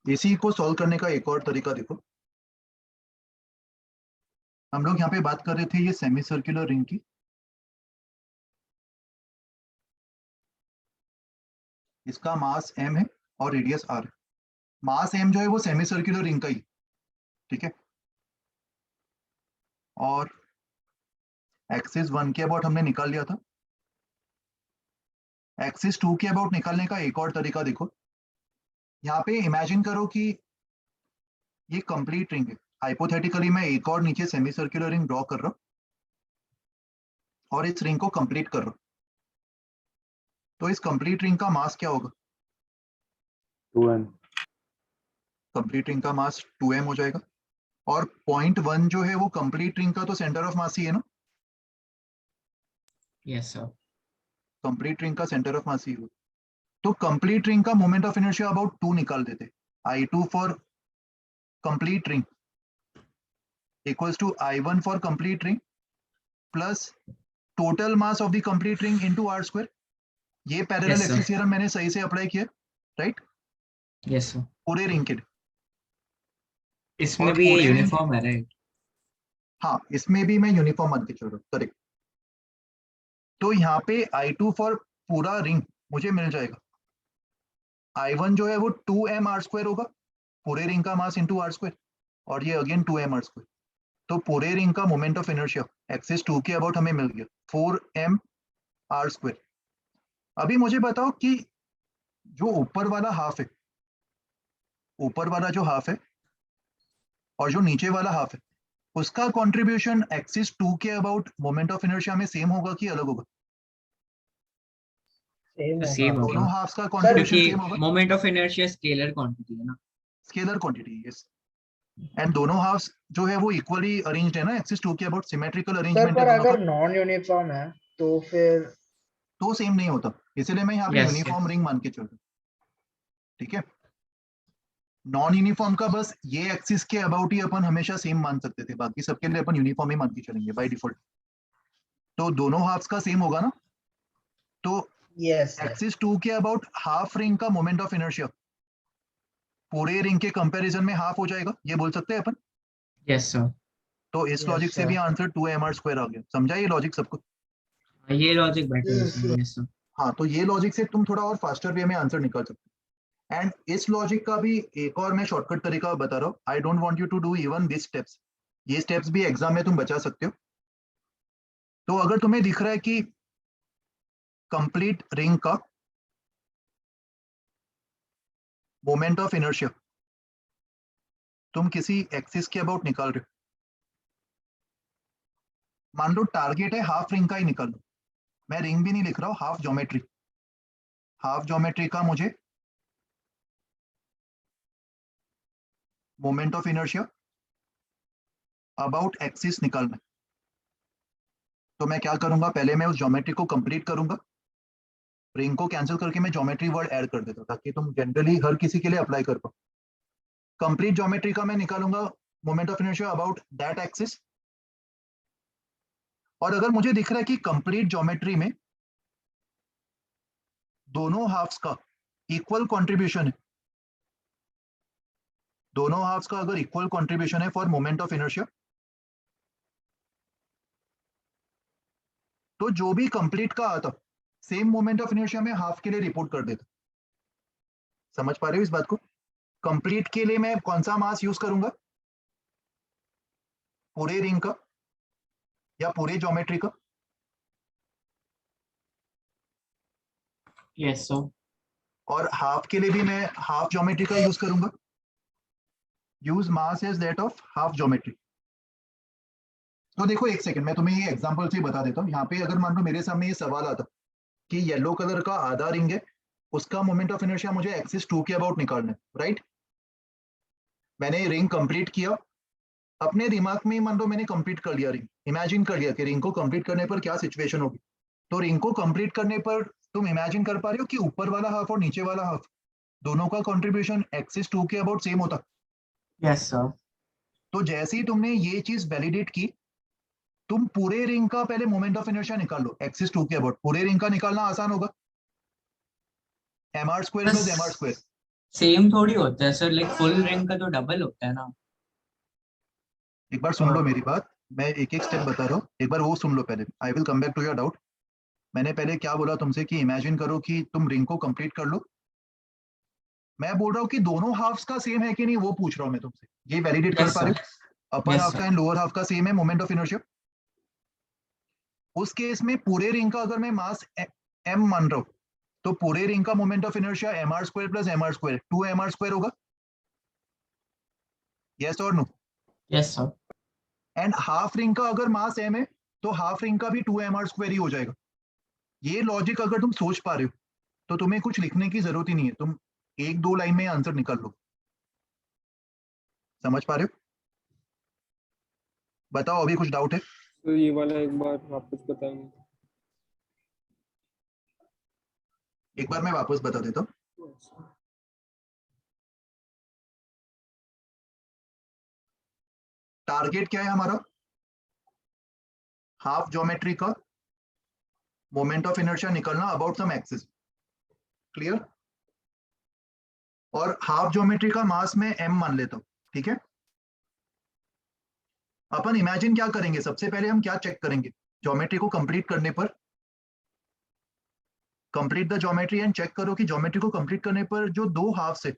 इसी को सॉल्व करने का एक और तरीका देखो। हम लोग यहाँ पे बात कर रहे थे ये सेमी सर्कुलर रिंग की। इसका मास m है और रेडियस r है। मास m जो है वो सेमी सर्कुलर रिंग का ही, ठीक है? और एक्सिस 1 के अबाउट हमने निकाल लिया था। एक्सिस 2 के अबाउट निकालने का एक और तरीका देखो। यहाँ पे इमेजिन करो कि ये कंप्लीट रिंग है। हाइपोथेटिकली मैं एक और नीचे सेमी सर्कुलर रिंग ड्रॉ कर रहा हूँ और इस रिंग को कंप्लीट कर रहा हूँ। तो इस कंप्लीट रिंग का मास क्या होगा? 2M. कंप्लीट रिंग का मास 2m हो जाएगा। और पॉइंट 1 जो है वो कंप्लीट रिंग का तो सेंटर ऑफ मास ही है ना? Yes sir. कंप्लीट रिंग का सेंटर ऑफ मास ही हो, तो कंप्लीट रिंग का मोमेंट ऑफ इनर्शिया अबाउट 2 निकाल देते। I2 for complete ring equals to I1 for complete ring plus total mass of the complete ring into r²। ये parallel Yes, sir. Axis theorem मैंने सही से अप्लाई किया, right? Yes sir. पूरे ring के लिए। इसमें और भी ये पूरे रिंग, यूनिफॉर्म है, राइट? हाँ इसमें भी मैं यूनिफॉर्म मान के चल रहा हूँ, करेक्ट। तो यहाँ पे I2 फॉर पूरा रिंग मुझे मिल जाएगा। I1 जो है वो 2m r² होगा, पूरे रिंग का मास इंटू r², और ये अगेन 2m r²। तो पूरे रिंग का मोमेंट ऑफ इनर्शिया एक्सिस 2 के अबाउट हमें मिल गया 4m r²। अभी मुझे बताओ कि जो ऊपर वाला हाफ है, ऊपर वाला जो हाफ है और जो नीचे वाला हाफ है, उसका कंट्रीब्यूशन एक्सिस 2 के अबाउट मोमेंट ऑफ इनर्शिया में सेम होगा कि अलग होगा? सेम तो सेम होगा होगा दोनों हाफ्स का कंट्रीब्यूशन क्योंकि सेम होगा, moment of inertia scalar quantity है ना। Scalar quantity, yes. एंड दोनों हाफ्स जो है वो इक्वली अरेंज्ड है ना, एक्सिस 2 के अबाउट सिमेट्रिकल सर। अरेंजमेंट है पर दोनों का, अगर नॉन यूनिफॉर्म है तो फिर तो सेम नहीं होता, इसीलिए मैं यहाँ पे Yes, यूनिफॉर्म रिंग मान के चल रहा हूँ, ठीक है। नॉन यूनिफॉर्म का बस ये एक्सिस के अबाउट ही अपन हमेशा सेम मान सकते थे, बाकी सबके लिए अपन यूनिफॉर्म ही मान के चलेंगे बाय डिफॉल्ट। तो दोनों हाफ्स का सेम होगा ना, तो यस एक्सिस 2 के अबाउट हाफ रिंग का मोमेंट ऑफ इनर्शिया पूरे रिंग के कंपैरिजन में हाफ हो जाएगा, ये बोल सकते हैं अपन। Yes sir. तो इस Yes, लॉजिक से भी sir. आंसर 2mr² आ गया, समझा ये लॉजिक सबको? ये लॉजिक बेटर है Yes, सर। Yes sir. हाँ, तो ये लॉजिक से तुम थोड़ा और फास्टर वे में आंसर निकाल सकते हो। एंड इस लॉजिक का भी एक और मैं शॉर्टकट तरीका बता रहा हूँ, I don't want you to do even this steps, ये स्टेप्स भी एग्जाम में तुम बचा सकते हो। तो अगर तुम्हें दिख रहा है कि कंप्लीट रिंग का मोमेंट ऑफ इनर्शिया तुम किसी एक्सिस के अबाउट निकाल रहे हो, मान लो टारगेट है हाफ रिंग का ही निकाल लो, मैं रिंग भी नहीं लिख रहा हूँ, हाफ ज्योमेट्री, हाफ ज्योमेट्री का मुझे moment of inertia about axis निकालना है। तो मैं क्या करूंगा, पहले मैं उस ज्योमेट्री को कंप्लीट करूंगा, रिंग को कैंसिल करके मैं ज्योमेट्री वर्ड ऐड कर देता हूं ताकि तुम जनरली हर किसी के लिए अप्लाई कर पाओ। कंप्लीट ज्योमेट्री का मैं निकालूंगा moment of inertia about that axis, और अगर मुझे दिख रहा है कि कंप्लीट ज्योमेट्री में दोनों हाफ्स का इक्वल कंट्रीब्यूशन है, दोनों हाफ्स का अगर इक्वल कंट्रीब्यूशन है फॉर मोमेंट ऑफ इनर्शिया, तो जो भी कंप्लीट का आता सेम मोमेंट ऑफ इनर्शिया में हाफ के लिए रिपोर्ट कर देता। समझ पा रहे हो इस बात को? कंप्लीट के लिए मैं कौन सा मास यूज करूंगा, पूरे रिंग का या पूरे ज्योमेट्री का? Yes sir. और हाफ के लिए भी मैं हाफ ज्योमेट्री का यूज करूंगा, use mass as that of half geometry. तो देखो एक सेकंड, मैं तुम्हें ये एग्जांपल से बता देता हूँ। यहाँ पे अगर मान लो मेरे सामने ये सवाल आता कि येलो कलर का आधा रिंग है, उसका मोमेंट ऑफ इनर्शिया मुझे एक्सिस 2 के अबाउट निकालना है, राइट? मैंने रिंग कंप्लीट किया, अपने दिमाग में मान लो मैंने कंप्लीट कर लिया रिंग, इमेजिन कर लिया कि रिंग को कंप्लीट करने पर क्या सिचुएशन होगी। तो रिंग को कंप्लीट करने पर तुम इमेजिन कर पा रहे हो कि ऊपर वाला हाफ और नीचे वाला हाफ दोनों का कंट्रीब्यूशन एक्सिस 2 के अबाउट सेम होता। Yes sir. तो जैसे ही तुमने ये चीज वैलिडेट की, तुम पूरे रिंग का पहले मोमेंट ऑफ इनर्शिया निकाल लो एक्सिस 2 के अबाउट। पूरे रिंग का निकालना आसान होगा, mr² प्लस mr²। सेम थोड़ी होता है सर, लाइक फुल रिंग का तो डबल होता है ना। एक बार सुन लो मेरी बात, मैं एक एक स्टेप बता रहा हूँ, एक बार वो सुन लो पहले, I will come back to your doubt. मैंने पहले क्या बोला तुमसे कि इमेजिन करो कि तुम रिंग को कंप्लीट कर लो। मैं बोल रहा हूँ कि दोनों हाफ्स का सेम है कि नहीं वो पूछ रहा हूँ मैं तुमसे, ये वैलिडेट कर Yes, पा रहे sir. हो? अपर Yes, हाफ sir. का एंड लोअर हाफ का सेम है मोमेंट ऑफ इनर्शिया। उस केस में पूरे रिंग का अगर मैं मास m मान रहा हूँ, तो पूरे रिंग का moment of inertia mr² plus mr², 2mr² होगा। यस और no? Yes, sir. And half ring का अगर मास m है तो हाफ रिंग का भी 2mr² ही हो जाएगा। ये लॉजिक अगर तुम सोच पा रहे हो तो तुम्हें कुछ लिखने की जरूरत ही नहीं है, तुम एक दो लाइन में आंसर निकाल लो। समझ पा रहे हो? बताओ अभी कुछ डाउट है? तो ये वाला एक बार वापस बताएंगे? एक बार मैं वापस बता देता हूँ। टारगेट क्या है हमारा? हाफ ज्योमेट्री का मोमेंट ऑफ इनर्शिया निकलना अबाउट सम एक्सिस, क्लियर? और हाफ ज्योमेट्री का मास में m मान लेता हूं, ठीक है? अपन इमेजिन क्या करेंगे, सबसे पहले हम क्या चेक करेंगे ज्योमेट्री को कंप्लीट करने पर? Complete the geometry and check करो कि ज्योमेट्री को कंप्लीट करने पर जो दो हाफ्स है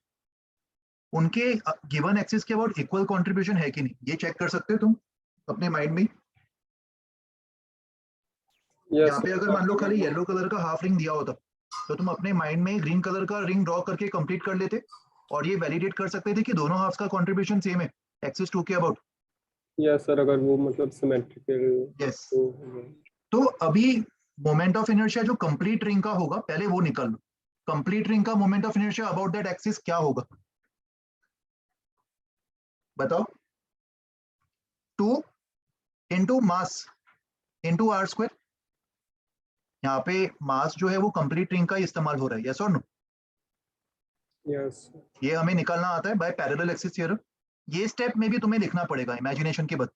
उनके गिवन एक्सिस के अबाउट इक्वल कंट्रीब्यूशन है कि नहीं, ये चेक कर सकते हो तुम अपने माइंड में। यहाँ पे अगर मान लो खाली येलो कलर का हाफ रिंग दिया होता तो तुम अपने माइंड में ग्रीन कलर का रिंग ड्रॉ करके कंप्लीट कर लेते और ये वैलिडेट कर सकते थे कि दोनों हाफ्स का कंट्रीब्यूशन सेम है एक्सिस 2 के अबाउट। यस सर, अगर वो मतलब सिमेट्रिकल। यस। तो अभी मोमेंट ऑफ इनर्शिया जो कंप्लीट रिंग का होगा पहले वो निकाल लो। कंप्लीट रिंग का moment of inertia about that axis क्या होगा बताओ? 2 into mass into R square. यहाँ पे मास जो है वो कंप्लीट रिंग का ही इस्तेमाल हो रहा है, यस और नो? yes ये हमें निकालना आता है बाय पैरेलल एक्सिस थ्योरम। ये स्टेप में भी तुम्हें लिखना पड़ेगा इमेजिनेशन के बाद।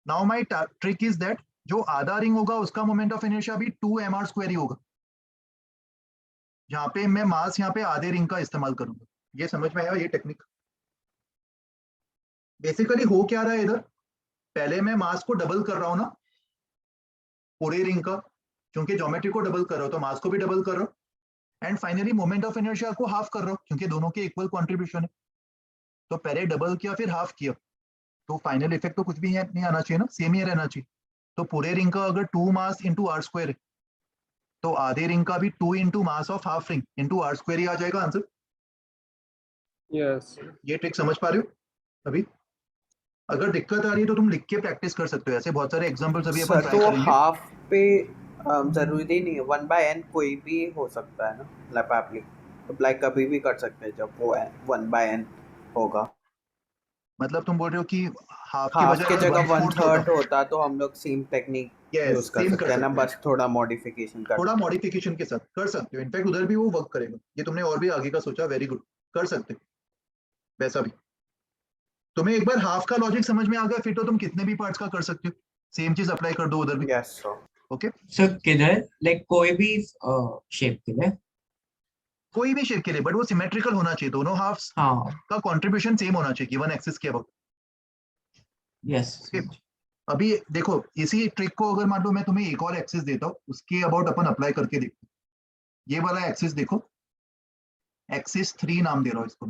Now my trick is that जो आधा रिंग होगा उसका मोमेंट ऑफ इनर्शिया भी 2mr² ही होगा। जहां पे मैं मास यहाँ पे आधे रिंग का इस्तेमाल करूंगा। ये समझ में आया ये टेक्निक? बेसिकली हो क्या रहा है इधर, पहले मैं मास को डबल कर रहा हूँ ना पूरे रिंग का, क्योंकि ज्योमेट्री को डबल कर रहा हूँ तो मास को भी डबल कर रहा हूँ, and finally moment of inertia को हाफ कर रहा हूँ क्योंकि दोनों के इक्वल कंट्रीब्यूशन है। तो पहले डबल किया फिर हाफ किया, तो फाइनल इफेक्ट तो कुछ भी नहीं आना चाहिए ना, सेम ही रहना चाहिए। तो पूरे रिंग का अगर 2 मास इंटू आर स्क्वायर है तो आधे रिंग का भी 2 into mass of half ring into R square ही आ जाएगा आंसर। yes ये ट्रिक समझ पा रहे हो अभी? अगर दिक्कत आ रही है तो तुम लिख के प्रैक्टिस कर सकते हो, ऐसे बहुत सारे एग्जांपल्स अभी अपन सर ट्राई तो करेंगे। हाफ पे जरूरी नहीं है 1/n कोई भी हो सकता है ना, मतलब लाइक कभी भी कर सकते हैं जब वो 1/n होगा। मतलब तुम बोल रहे हो कि हाफ की हाफ बजाय के अगर जगह 1/4 1/3 होता, होता तो हम लोग सेम टेक्निक Yes, यूज कर same सकते कर हैं ना, सकते हैं। बस थोड़ा मॉडिफिकेशन कर थोड़ा मॉडिफिकेशन के साथ कर सकते हो, इनफैक्ट उधर भी वो वर्क करेगा। ये तुमने और भी आगे का सोचा, वेरी गुड, कर सकते हो वैसा भी। तुम्हें एक बार हाफ का लॉजिक समझ में आ गया फिर तो तुम कितने भी पार्ट्स का कर सकते हो, सेम चीज अप्लाई कर दो उधर भी। Yes sir. ओके, सर किधर लाइक कोई भी शेप के लिए? कोई भी शेप के लिए, बट वो सिमेट्रिकल होना चाहिए, दोनों हाफ्स हाँ का कंट्रीब्यूशन सेम होना चाहिए गिवन एक्सिस के अबाउट। यस अभी देखो इसी ट्रिक को अगर मान लो मैं तुम्हें एक और एक्सिस देता हूँ उसके अबाउट अपन अप्लाई करके देखते हैं। ये वाला एक्सिस देखो, एक्सिस 3 नाम दे रहा हूँ इसको।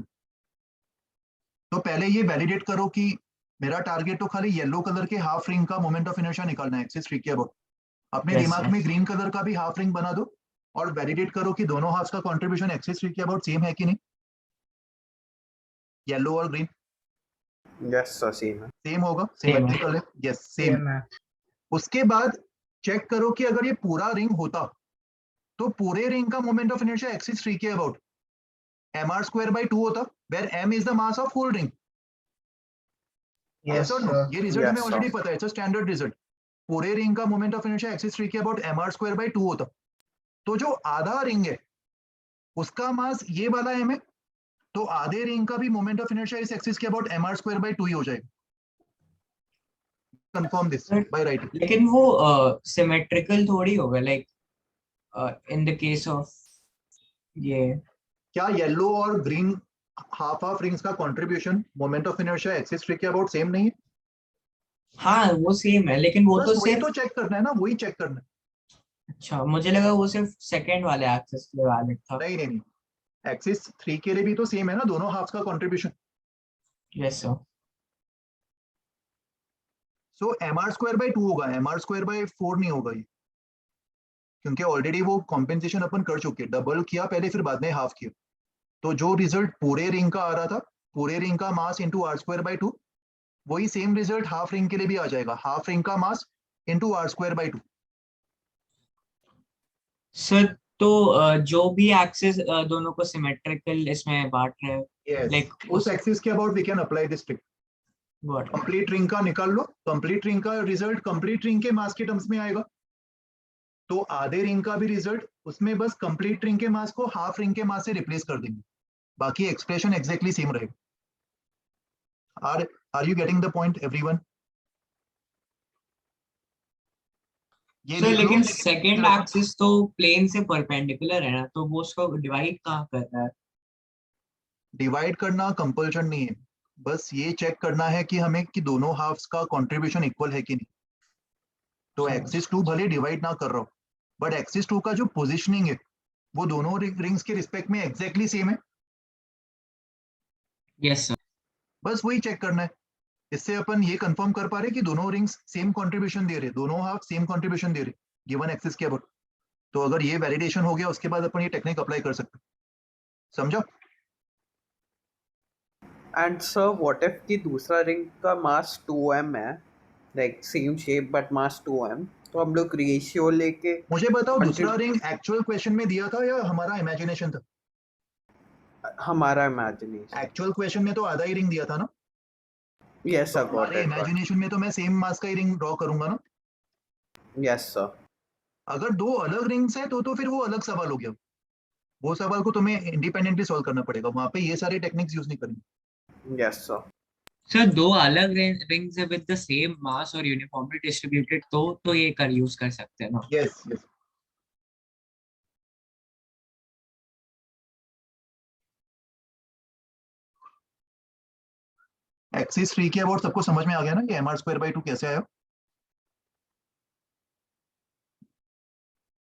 तो पहले ये वैलिडेट करो कि मेरा टारगेट तो खाली येलो कलर के हाफ रिंग का मोमेंट ऑफ इनर्शिया निकालना है एक्सिस 3 के अबाउट। अपने Yes, दिमाग sir. में ग्रीन कलर का भी हाफ रिंग बना दो और वैलिडेट करो कि दोनों हाफ्स का कंट्रीब्यूशन एक्सिस 3 के अबाउट सेम है कि नहीं, येलो और ग्रीन यस सर सेम है। सेम होगा, Same है. सिमेट्रिकल है, यस सेम। सेम है। उसके बाद चेक करो कि अगर ये पूरा रिंग होता तो पूरे रिंग का मोमेंट ऑफ इनर्शिया एक्सिस 3 के अबाउट mr²/2 होता, where m is the mass of whole ring. Yes yes or no? Sir. ये रिजल्ट हमें Yes, ऑलरेडी sir. पता है, इट्स अ स्टैंडर्ड रिजल्ट। पूरे रिंग का मोमेंट ऑफ इनर्शिया एक्सिस 3 के about mr²/2 होता। तो जो आधा रिंग है उसका मास ये वाला m है, तो आधे रिंग का भी मोमेंट ऑफ इनर्शिया इस एक्सिस के अबाउट mr²/2 ही हो जाएगा। Confirm this Sir, by writing. लेकिन वो सिमेट्रिकल थोड़ी होगा like in the case of ये। क्या येलो और ग्रीन हाफ हाफ रिंग्स का contribution moment of inertia axis 3 के अबाउट सेम नहीं है? हाँ वो सेम है लेकिन वो बस तो वही सिर्फ तो चेक करना है ना, वही चेक करना है। अच्छा मुझे लगा वो सिर्फ सेकंड वाले एक्सेस के लिए वैलिड था। नहीं नहीं नहीं, एक्सिस 3 के लिए भी तो सेम है ना दोनों हाफ्स का कंट्रीब्यूशन। Yes sir. सो mr²/2 होगा, mr²/4 नहीं होगा ये, क्योंकि ऑलरेडी वो कॉम्पेंसेशन अपन कर चुके, डबल किया पहले फिर बाद में हाफ किया। तो जो रिजल्ट पूरे रिंग का आ रहा था, पूरे रिंग का मास इंटू r²/2, वही सेम रिजल्ट हाफ रिंग के लिए भी आ जाएगा, हाफ रिंग का मास इंटू r²/2। सर तो जो भी एक्सेस दोनों को सिमेट्रिकल इसमें बांट रहे हैं यस, लाइक उस एक्सिस के about we can apply this trick. What? Complete ring का निकाल लो, कंप्लीट रिंग का रिजल्ट कंप्लीट रिंग के मास के टर्म्स में आएगा, तो आधे रिंग का भी रिजल्ट उसमें बस कंप्लीट रिंग के मास को हाफ रिंग के मास से रिप्लेस कर देंगे, बाकी एक्सप्रेशन एग्जैक्टली सेम रहेगा। Are you getting the point everyone? ये सर लिख लो। लेकिन सेकंड एक्सिस तो प्लेन से परपेंडिकुलर है ना, तो वो उसको डिवाइड कहाँ कर रहा है? डिवाइड करना कंपल्शन नहीं है, बस ये चेक करना है कि हमें कि दोनों हाफ्स का कंट्रीब्यूशन इक्वल है कि नहीं। तो एक्सिस 2 भले डिवाइड ना कर रहा हो, बट एक्सिस 2 का जो पोजीशनिंग है वो दोनों रिंग्स के रिस्पेक्ट में एग्जैक्टली सेम है, यस सर। बस वही चेक करना है। इससे अपन ये कंफर्म कर पा रहे कि दोनों रिंग्स सेम कंट्रीब्यूशन दे रहे, दोनों हाफ सेम कंट्रीब्यूशन दे रहे गिवन एक्सिस के अबाउट। तो अगर ये वैलिडेशन हो गया उसके बाद अपन ये टेक्निक अप्लाई कर सकते, समझो? एंड सर व्हाट इफ कि दूसरा रिंग का मास 2m है, like same shape but mass 2m, तो हम लोग रेशियो लेके मुझे बताओ दूसरा Contrib- रिंग एक्चुअल क्वेश्चन में दिया था या हमारा इमेजिनेशन था? हमारा इमेजिनेशन। एक्चुअल क्वेश्चन में तो आधा ही रिंग दिया था ना, यस तो सर, गॉट हमारे इट, इमेजिनेशन में तो मैं सेम मास का ही रिंग ड्रॉ करूंगा ना। Yes sir. अगर दो अलग रिंग्स है तो फिर वो अलग सवाल हो गया। वो सवाल को तुम्हें इंडिपेंडेंटली सॉल्व करना पड़ेगा, वहां पे ये सारे टेक्निक्स यूज नहीं करेंगे। Yes sir. सर दो अलग रिंग्स है विद द सेम मास और यूनिफॉर्मली डिस्ट्रीब्यूटेड, तो ये कर यूज कर सकते हैं ना। Yes yes. एक्सिस 3 के अबाउट सबको समझ में आ गया ना कि mr²/2 कैसे आया?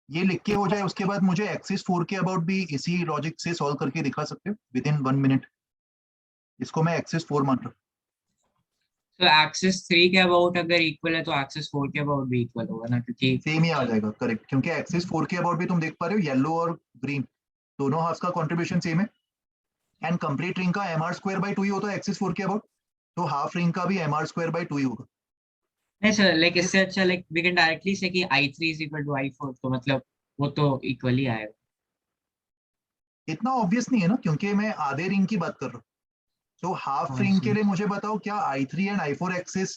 ये लिख के हो जाए उसके बाद मुझे एक्सिस 4 के अबाउट भी इसी लॉजिक से सॉल्व करके दिखा सकते हो विद इन 1 मिनट। इसको मैं एक्सिस 4 मान रहा हूँ। तो एक्सिस 3 के अबाउट अगर इक्वल है तो एक्सिस 4 के अबाउट भी इक्वल होगा ना, क्योंकि सेम ही आ जाएगा, करेक्ट, क्योंकि एक्सिस 4 के अबाउट भी तुम देख पा रहे हो येलो और ग्रीन दोनों हाफ का कंट्रीब्यूशन सेम है। एंड कंप्लीट रिंग का mr²/2 ही होता है एक्सिस 4 के अबाउट, तो हाफ रिंग का भी mr²/2 ही होगा। नहीं सर, लाइक इस इससे अच्छा लाइक वी कैन डायरेक्टली से कि i3 is equal to i4, तो मतलब वो तो इक्वल ही आएगा। इतना ऑब्वियस नहीं है ना, क्योंकि मैं आधे रिंग की बात कर रहा हूँ। तो हाफ हाँ रिंग के सर। लिए मुझे बताओ क्या i3 and i4 axis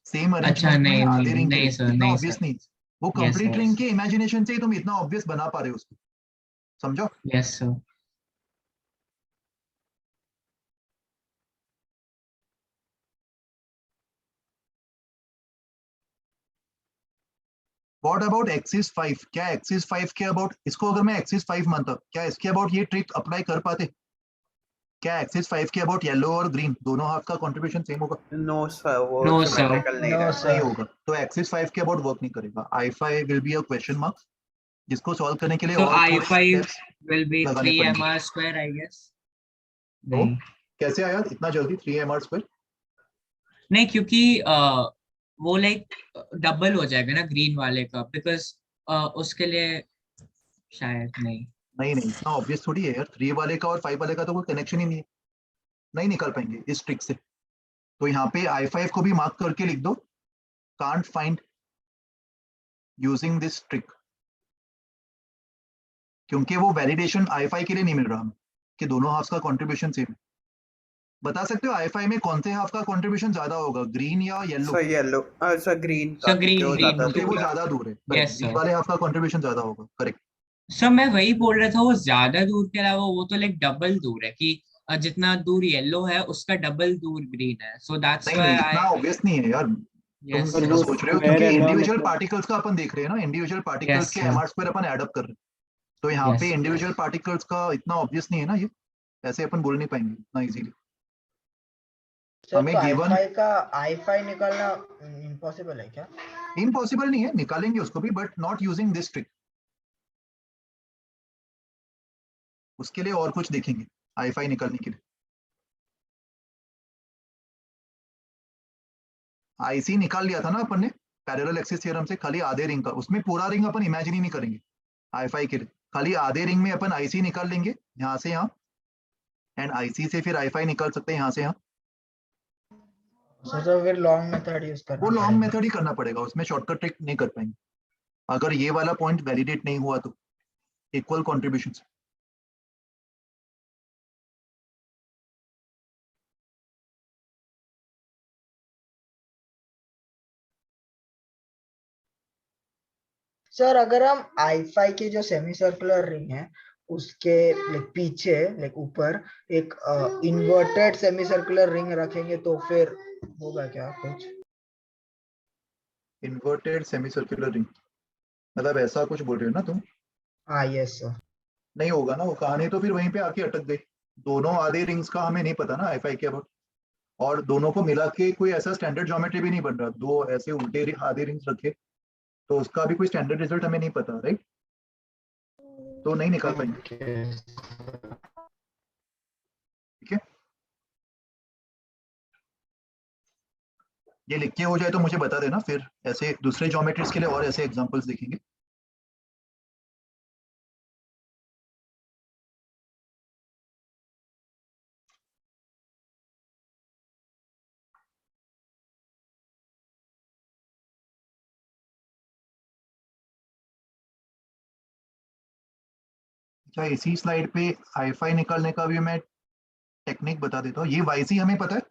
same अच्छा अरेंजमेंट में है नहीं आधे नहीं रिंग के नहीं लिए? सर, इतना नहीं ऑब्वियस सर। नहीं। वो यस कंप्लीट सर। रिंग के इमेजिनेशन से ही तुम इतना ऑब्वियस बना पा रहे हो उसको, समझो? Yes sir. What about axis 5? क्या एक्सिस 5 के अबाउट, इसको अगर मैं एक्सिस 5 मानता, क्या इसके अबाउट ये ट्रिक अप्लाई कर पाते? क्या एक्सिस 5 के अबाउट येलो और ग्रीन दोनों हाफ का कंट्रीब्यूशन सेम होगा? नो सर, वो No, sir. सिमेट्रिकल नहीं No, रहता। sir. नहीं होगा, तो एक्सिस 5 के अबाउट वर्क नहीं करेगा। i5 will be a question mark, जिसको सॉल्व करने के लिए So और थोड़े i5 स्टेप्स will be लगाने 3 पड़ेंगे। mr square, I guess. तो नहीं कैसे आया इतना जल्दी 3mr²? नहीं, क्योंकि वो लाइक डबल हो जाएगा ना ग्रीन वाले का, बिकॉज उसके लिए शायद नहीं। नहीं नहीं, इतना ऑब्वियस थोड़ी है यार, 3 वाले का और 5 वाले का तो कोई कनेक्शन ही नहीं है, नहीं निकाल पाएंगे इस ट्रिक से। तो यहाँ पे i5 को भी मार्क करके लिख दो, can't find using this trick, क्योंकि वो वैलिडेशन i5 के लिए नहीं मिल रहा हमें कि दोनों हाफ का कंट्रीब्यूशन सेम है। बता सकते हो i5 में कौन से हाफ का कंट्रीब्यूशन ज्यादा होगा, ग्रीन या yellow? Sir yellow, sir green का, सर क्योंकि ग्रीन वो ग्रीन ज्यादा क्योंकि वो दूर है। ज्यादा दूर है, करेक्ट, यस ग्रीन सर। वाले हाफ का कंट्रीब्यूशन ज्यादा होगा, करेक्ट। सर मैं वही बोल रहा था, वो ज्यादा दूर के अलावा वो तो लाइक डबल दूर है कि जितना दूर येलो है उसका डबल दूर ग्रीन है, सो दैट्स नहीं व्हाई नहीं, इतना आई। ऑब्वियस नहीं है यार, तुम यस पर ऐसा वो सर। सोच रहे हो, स्क्वायर क्योंकि है ना, इंडिविजुअल मतलब पार्टिकल्स का अपन देख रहे हैं ना, इंडिविजुअल पार्टिकल्स यस के सर। mr² अपन एड अप कर रहे हैं। तो यहाँ पे यस इंडिविजुअल पार्टिकल्स का इतना ऑब्वियस नहीं है ना ये, ऐसे अपन बोल नहीं पाएंगे इतना इजीली। सर हमें तो गिवन i5 का i5 निकालना इम्पॉसिबल है क्या? इम्पॉसिबल नहीं है, निकालेंगे उसको भी, but not using this trick. उसके लिए और कुछ देखेंगे i5 निकालने के लिए। आईसी निकाल लिया था ना अपन ने पैरेलल एक्सिस थ्योरम से, खाली आधे रिंग का, उसमें पूरा रिंग अपन इमेजिन ही नहीं करेंगे i5 के लिए, खाली आधे रिंग में अपन आईसी निकाल लेंगे यहाँ से यहाँ, एंड आईसी से फिर i5 निकाल सकते हैं यहाँ से यहाँ। सर तो फिर लॉन्ग मेथड यूज वो करना लॉन्ग पड़ेगा। मेथड ही करना पड़ेगा, उसमें शॉर्टकट ट्रिक नहीं कर पाएंगे अगर ये वाला पॉइंट वैलिडेट नहीं हुआ तो, इक्वल कॉन्ट्रीब्यूशन। सर अगर हम i5 की जो सेमी सर्कुलर रिंग है उसके लाइक पीछे लाइक ऊपर एक इन्वर्टेड सेमी सर्कुलर रिंग रखेंगे तो फिर होगा क्या कुछ? इन्वर्टेड सेमी सर्कुलर रिंग मतलब ऐसा कुछ बोल रहे हो ना तुम? हाँ यस सर। नहीं होगा ना वो, कहानी तो फिर वहीं पे आके अटक गई। दोनों आधे रिंग्स का हमें नहीं पता ना i5 के अबाउट, और दोनों को मिला के कोई ऐसा स्टैंडर्ड ज्योमेट्री भी नहीं बन रहा, दो ऐसे उल्टे आधे रिंग्स रखे तो उसका भी कोई स्टैंडर्ड रिजल्ट हमें नहीं पता, राइट? तो नहीं निकाल पाएंगे, ठीक है? ये लिख के हो जाए तो मुझे बता देना, फिर ऐसे दूसरे ज्योमेट्रीज के लिए और ऐसे एग्जांपल्स देखेंगे। अच्छा, इसी स्लाइड पे i5 निकालने का भी मैं टेक्निक बता देता हूँ। ये yc हमें पता है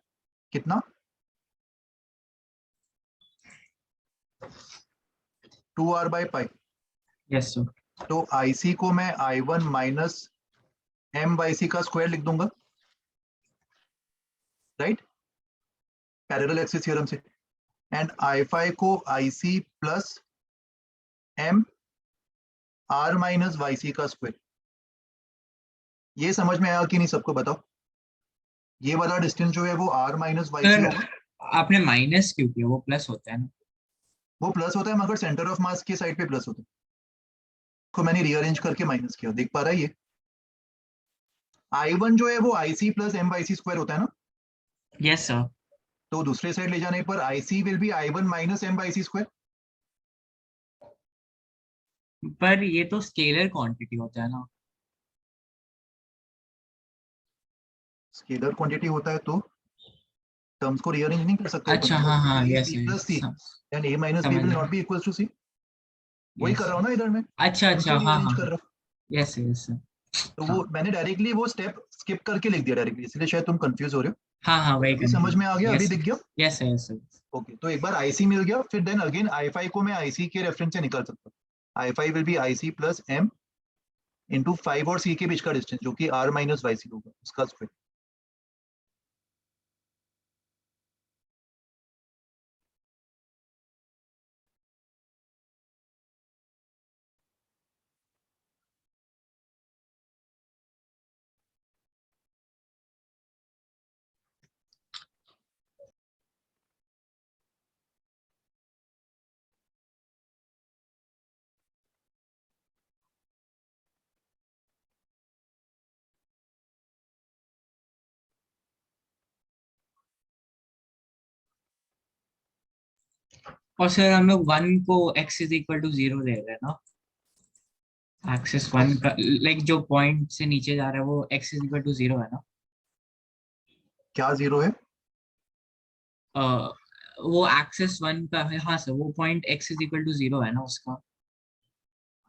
कितना, 2r/π। Yes sir. तो ic को मैं i1 माइनस m/c का स्क्वायर लिख दूंगा, राइट, पैरेलल एक्सिस थ्योरम से। एंड i5 को ic plus m r minus yc का स्क्वायर। ये समझ में आया कि नहीं सबको, बताओ। ये वाला डिस्टेंस जो है वो r माइनस yc सर होगा। आपने माइनस क्यों किया, वो प्लस होता है ना। वो प्लस होता है मगर सेंटर ऑफ मास के साइड पे प्लस होता है, को मैंने रीअरेंज करके माइनस किया, देख पा रहा है ये। i1 जो है वो ic प्लस m/c स्क्वायर होता है ना, यस सर। तो दूसरे साइड ले जाने पर ic will be i1 minus m/c square. पर ये तो स्केलर क्वांटिटी होता है ना। स्केलर क्वांटिटी होता है तो टर्म्स को रीअरेंज नहीं कर सकते अपन, अच्छा हाँ हाँ a yes b yes plus c and a minus b समझ will गया। not be equals to c। वही यस कर रहा हूँ ना इधर में, अच्छा अच्छा उनको हाँ रीअरेंज हाँ कर रहा हूँ। Yes yes sir. तो हाँ वो मैंने डायरेक्टली वो स्टेप स्किप करके लिख दिया डायरेक्टली, इसलिए शायद तुम कंफ्यूज हो रहे हो। हाँ हाँ वही अभी समझ में आ गया, अभी यस दिख गया। Yes yes sir. ओके, तो एक बार ic मिल गया, फिर देन अगेन i5 को मैं ic के रेफरेंस से निकाल सकता हूँ। i5 will be ic plus m into 5 और c के बीच का डिस्टेंस जो कि r माइनस yc होगा, उसका स्क्वायर। और सर हम लोग 1 को x इज इक्वल टू 0 दे रहे हैं ना, एक्सिस 1 का लाइक जो पॉइंट से नीचे जा रहा है वो x इज इक्वल टू 0 है ना। क्या जीरो है? अ, वो एक्सिस 1 का है, हाँ सर वो point x is equal to 0 है ना उसका।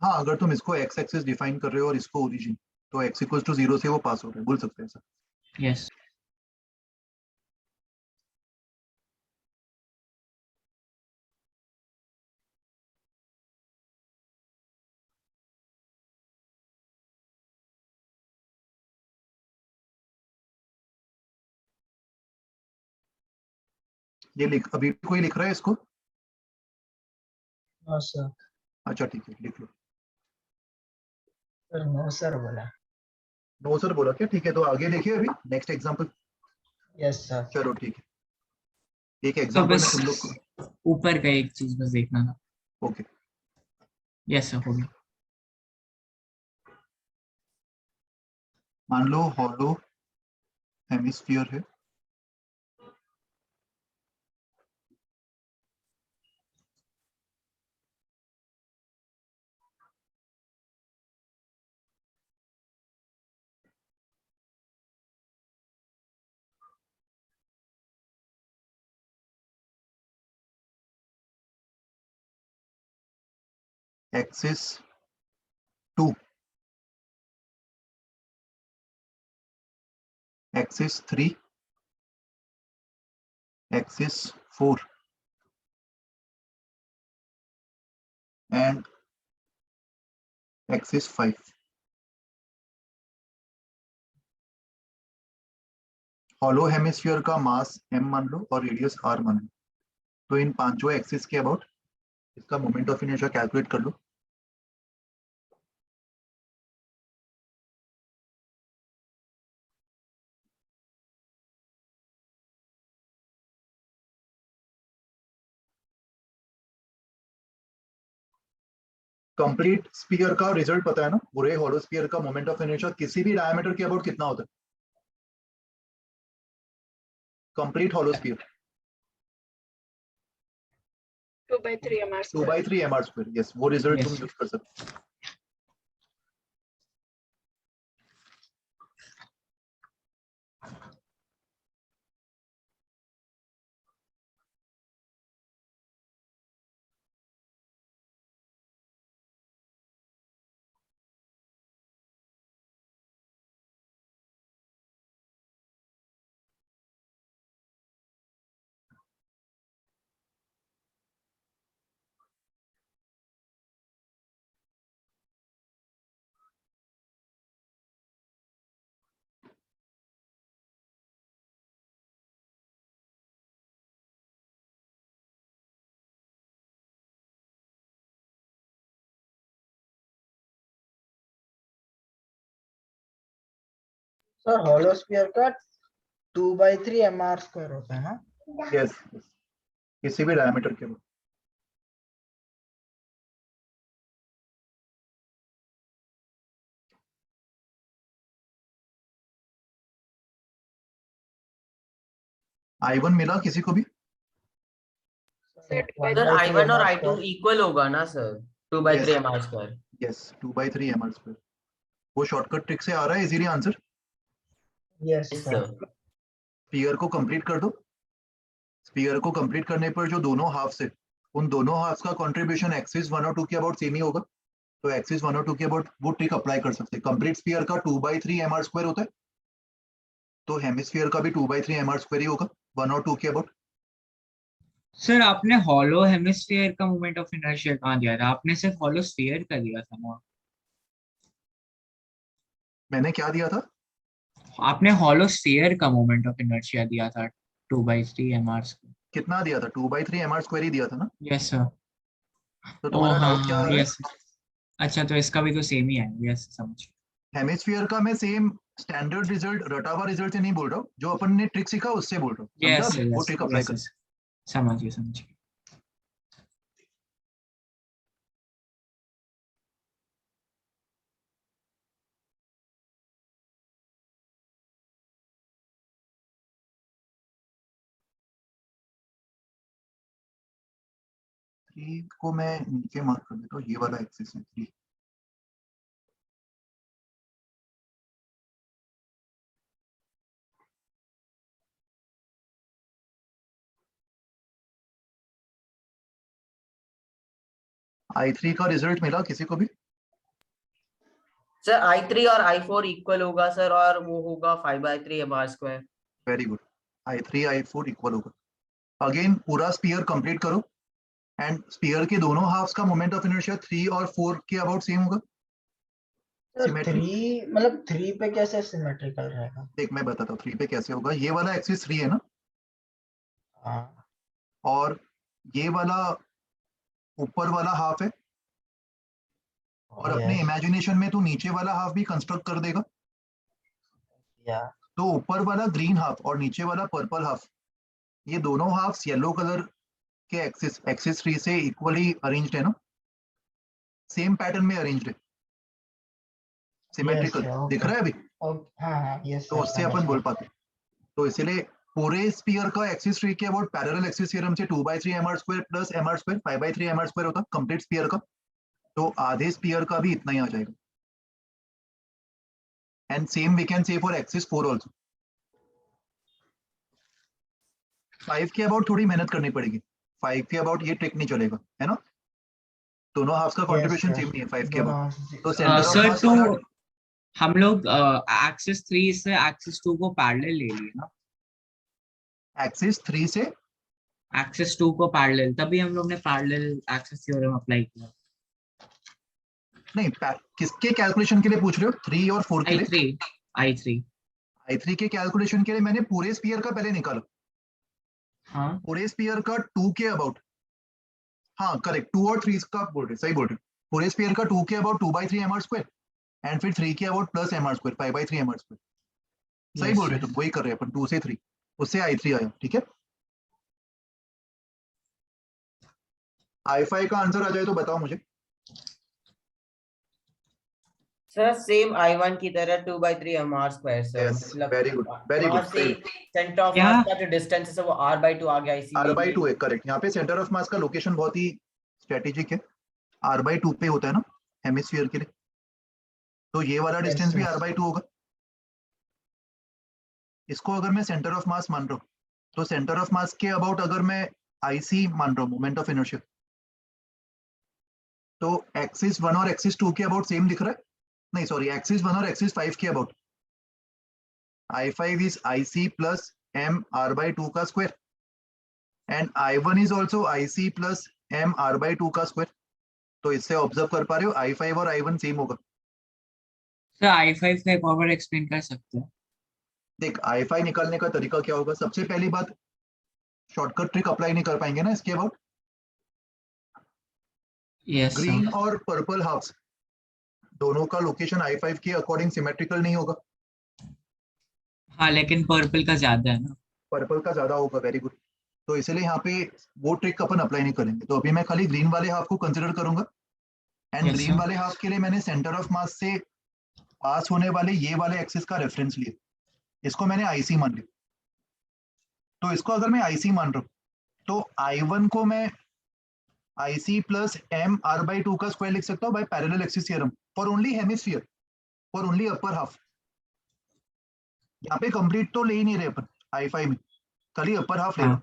हाँ, अगर तुम इसको x एक्सिस डिफाइन कर रहे हो और इसको ओरिजिन, तो x इक्वल टू 0 से वो पास हो रहा है, बोल सकते हैं सर। यस ये लिख, अभी कोई लिख रहा है इसको? No sir. अच्छा ठीक है, लिख लो। सर नो सर बोला। नो सर बोला क्या? ठीक है, तो आगे देखिए अभी नेक्स्ट एग्जांपल। Yes sir. चलो ठीक है, एक तो एग्जांपल बस में तुम लोग को। ऊपर का एक चीज बस देखना था। ओके, यस सर हो गया। मान लो हॉलो हेमिस्फीयर है, axis 2, axis 3, axis 4 and axis 5। Hollow hemisphere का मास m मान लो और रेडियस r मान लो, तो इन पांचों एक्सिस के अबाउट इसका मोमेंट ऑफ इनर्शिया कैलकुलेट कर लो। कंप्लीट स्फीयर का रिजल्ट पता है ना, पूरे हॉलो स्फीयर का मोमेंट ऑफ इनर्शिया किसी भी डायमीटर के अबाउट कितना होता है? Complete hollow sphere 2/3 mr square. Yes, वो रिजल्ट तुम यस यूज कर सकते हो। सर हॉलो स्फीयर का 2/3 mr² होता है ना? यस, किसी भी डायमीटर के लिए। I1 मिला किसी को भी? सर 1/3 I1 और mr²। I2 इक्वल होगा ना sir, 2/3 Yes. mr²। Yes, 2/3 mr²। वो शॉर्टकट ट्रिक से आ रहा है easily answer. Yes yes sir. Sir. Sphere को कंप्लीट कर दो। स्पीयर को कंप्लीट करने पर जो दोनों हाफ है, उन दोनों हाफ्स का कंट्रीब्यूशन एक्सिस 1 और 2 के अबाउट सेम ही होगा। तो एक्सिस 1 और 2 के अबाउट वो ट्रिक अप्लाई कर सकते हैं। कंप्लीट स्पीयर का 2/3 mr² होता है, तो हेमिस्फीयर का भी 2/3 mr² ही होगा, 1 और 2 के अबाउट। सर आपने हॉलो हेमिस्फीयर का मोमेंट ऑफ इनर्शिया कहाँ दिया था? आपने सिर्फ हॉलो स्फीयर का दिया था ना? मैंने क्या दिया था? आपने हॉलो स्फीयर का मोमेंट ऑफ इनर्शिया दिया था 2/3 mr²। कितना दिया था? 2/3 mr² ही दिया था ना? Yes sir. तो ओ तुम्हारा हाँ डाउट क्या आ हाँ रहा है? यस। अच्छा तो इसका भी तो सेम ही है। यस समझ। हेमिस्फीयर का मैं सेम स्टैंडर्ड रिजल्ट, रटा हुआ रिजल्ट से नहीं बोल रहा हूँ, जो अपन ने ट्रिक सीखा उससे बोल रहा हूँ। समझा? यस वो यस ट्रिक अप्लाई यस कर। यस समझिए समझिए। थ्री को मैं नीचे मार्क कर देता हूँ, ये वाला एक्सिस है 3। I3 का रिजल्ट मिला किसी को भी? सर I3 और I4 इक्वल होगा सर, और वो होगा 5/3 mr²। Very good. I3 I4 equal होगा। अगेन पूरा स्पीयर कंप्लीट करो एंड स्पीयर के दोनों हाफ्स का मोमेंट ऑफ इनर्शिया 3 और 4 के अबाउट सेम होगा। सर सिमेट्री 3 मतलब 3 पे कैसे सिमेट्रिकल रहेगा? देख मैं बताता हूँ 3 पे कैसे होगा। ये वाला एक्सिस 3 है ना, हाँ और ये वाला ऊपर वाला हाफ है, और अपने यस इमेजिनेशन में तू नीचे वाला हाफ भी कंस्ट्रक्ट कर देगा। या तो ऊपर वाला ग्रीन हाफ और नीचे वाला पर्पल हाफ, ये दोनों हाफ्स येलो कलर के एक्सिस एक्सिस 3 से इक्वली अरेंज्ड है ना, सेम पैटर्न में अरेंज्ड है, यस सिमेट्रिकल दिख ओके। रहा है अभी? हाँ हाँ यस तो सर उससे समझ अपन बोल गया। पाते। तो इसलिए पूरे स्पीयर का एक्सिस 3 के अबाउट पैरेलल एक्सिस थ्योरम से 2/3 mr² प्लस mr², 5/3 mr² होता कंप्लीट स्पीयर का। तो आधे स्पीयर का भी इतना ही आ जाएगा। And same we can say for axis 4 also. 5 के अबाउट थोड़ी मेहनत करनी पड़ेगी, 5 के अबाउट ये ट्रिक नहीं चलेगा, है ना? दोनों हाफ्स का यस कंट्रीब्यूशन सर सेम नहीं है 5 के दोनों अबाउट। हाथ तो सेंटर ऑफ सर मास तो वाला हम लोग एक्सिस 3 से एक्सिस 2 को पैरेलल ले लिए ना? एक्सिस 3 से एक्सिस 2 को पैरेलल, तभी हम लोग ने पैरेलल एक्सिस थ्योरम अप्लाई किया। नहीं, किसके कैलकुलेशन के लिए पूछ रहे हो? 3 और 4 के लिए? I3 I3 के कैलकुलेशन के लिए मैंने पूरे स्पीयर का पहले निकाला। हाँ पूरे स्पीयर का 2 के अबाउट, हाँ करेक्ट, 2 और 3 का बोल रहे, सही बोल रहे। पूरे स्पीयर का 2 के अबाउट 2/3 mr² एंड फिर 3 के अबाउट प्लस mr², 5/3 mr²। सही यस बोल रहे यस तुम, वही कर रहे हैं अपन, 2 से 3, उससे I3 आया। ठीक है, I5 का आंसर आ जाए तो बताओ मुझे। सर सेम I1 की तरह 2/3 mr² सर, यस, मतलब वेरी गुड, वेरी वहां गुड, से सही। सेंटर ऑफ क्या? मास का जो डिस्टेंस है वो R/2 आ गया, इसीलिए R/2 है, करेक्ट। यहाँ पे सेंटर ऑफ मास का लोकेशन बहुत ही स्ट्रेटेजिक है, R/2 पे होता है ना हेमिस्फीयर के लिए। तो ये वाला यस डिस्टेंस भी सर R/2 होगा। इसको अगर मैं सेंटर ऑफ मास मान रहा हूँ, तो सेंटर ऑफ मास के अबाउट अगर मैं IC मान रहा हूँ, मोमेंट ऑफ इनर्शिया, तो एक्सिस 1 और एक्सिस 2 के अबाउट सेम दिख रहा है। नहीं सॉरी, एक्सिस 1 और एक्सिस 5 के about. I5 is IC plus m R/2 का square and I1 is also IC plus m R/2 का स्क्वायर। तो इससे ऑब्जर्व कर पा रहे हो I5 और I1 सेम होगा। सर I5 का एक और एक्सप्लेन कर सकते हैं? देख I5 निकालने का तरीका क्या होगा, सबसे पहली बात, शॉर्टकट ट्रिक अप्लाई नहीं कर पाएंगे ना इसके अबाउट। Yes green sir. और पर्पल हाफ्स दोनों का लोकेशन I5 के अकॉर्डिंग सिमेट्रिकल नहीं होगा। हाँ लेकिन पर्पल का ज्यादा है ना। पर्पल का ज्यादा होगा, वेरी गुड। तो इसलिए यहाँ पे वो ट्रिक अपन अप्लाई नहीं करेंगे, तो अभी मैं खाली ग्रीन वाले हाफ को कंसिडर करूंगा। And yes green sir. वाले हाफ के लिए मैंने सेंटर ऑफ मास से पास होने वाले ये वाले एक्सिस का रेफरेंस लिया, इसको मैंने आईसी मान लिया। तो इसको अगर मैं आईसी मान रहा हूँ, तो I1 को मैं IC plus M R by two का स्क्वायर लिख सकता हूँ by parallel axis theorem for only hemisphere, for only upper half. यहाँ पे कंप्लीट तो ले ही नहीं रहे अपन I5 में, खाली अपर हाफ ले रहा हाँ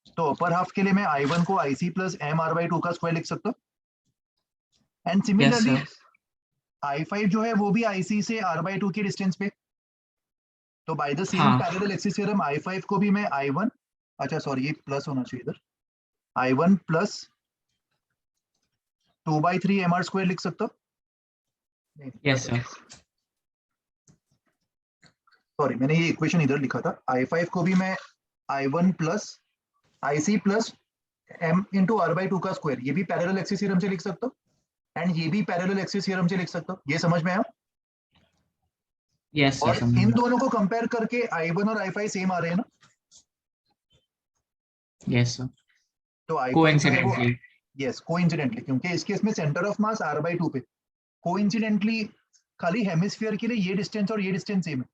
हूं। तो अपर हाफ के लिए मैं I1 को IC plus M R by two का स्क्वायर लिख सकता हूँ। And yes similarly sir. I5 जो है वो भी आईसी से आर बाई टू की डिस्टेंस पे। तो बाय द सेम हाँ पैरेलल एक्सिस थ्योरम I5 को भी मैं I1, अच्छा सॉरी ये प्लस होना चाहिए इधर, I1 plus 2/3 M R square लिख सकता हूँ। Yes sir. सॉरी मैंने ये इक्वेशन इधर लिखा था, I5 को भी मैं I1 plus IC plus M into R by two का स्क्वायर, ये भी पैरेलल एक्सिस थ्योरम से लिख सकता हूँ एंड ये भी पैरेलल एक्सिस थ्योरम से लिख सकता हूँ। ये समझ में आया? यस सर और समझ इन गया। दोनों को कंपेयर करके I1 और I5 सेम आ रहे हैं ना, यस सर। तो I5 जो है वो, कोइंसिडेंटली। यस कोइंसिडेंटली, क्योंकि इसके इसमें centre of mass R by two पे, कोइंसिडेंटली खाली हेमिस्फीयर के लिए ये डिस्टेंस और ये डिस्टेंस सेम है,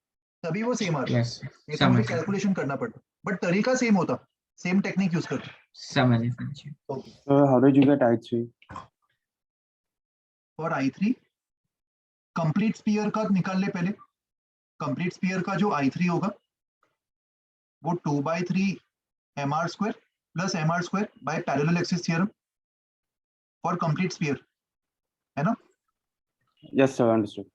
तभी वो सेम आ रहा है। यस ये तो मुझे समझ गया। कैलकुलेशन करना पड़ता, बट तरीका सेम होता, सेम टेक्निक यूज करते। समझ गया। Okay, How did you get I3? For I3 complete sphere का निकाल ले पहले। कंप्लीट स्फीयर का जो I3 होगा वो 2/3 M R square plus M R square by parallel axis theorem for complete sphere, है ना? Yes, sir, understood.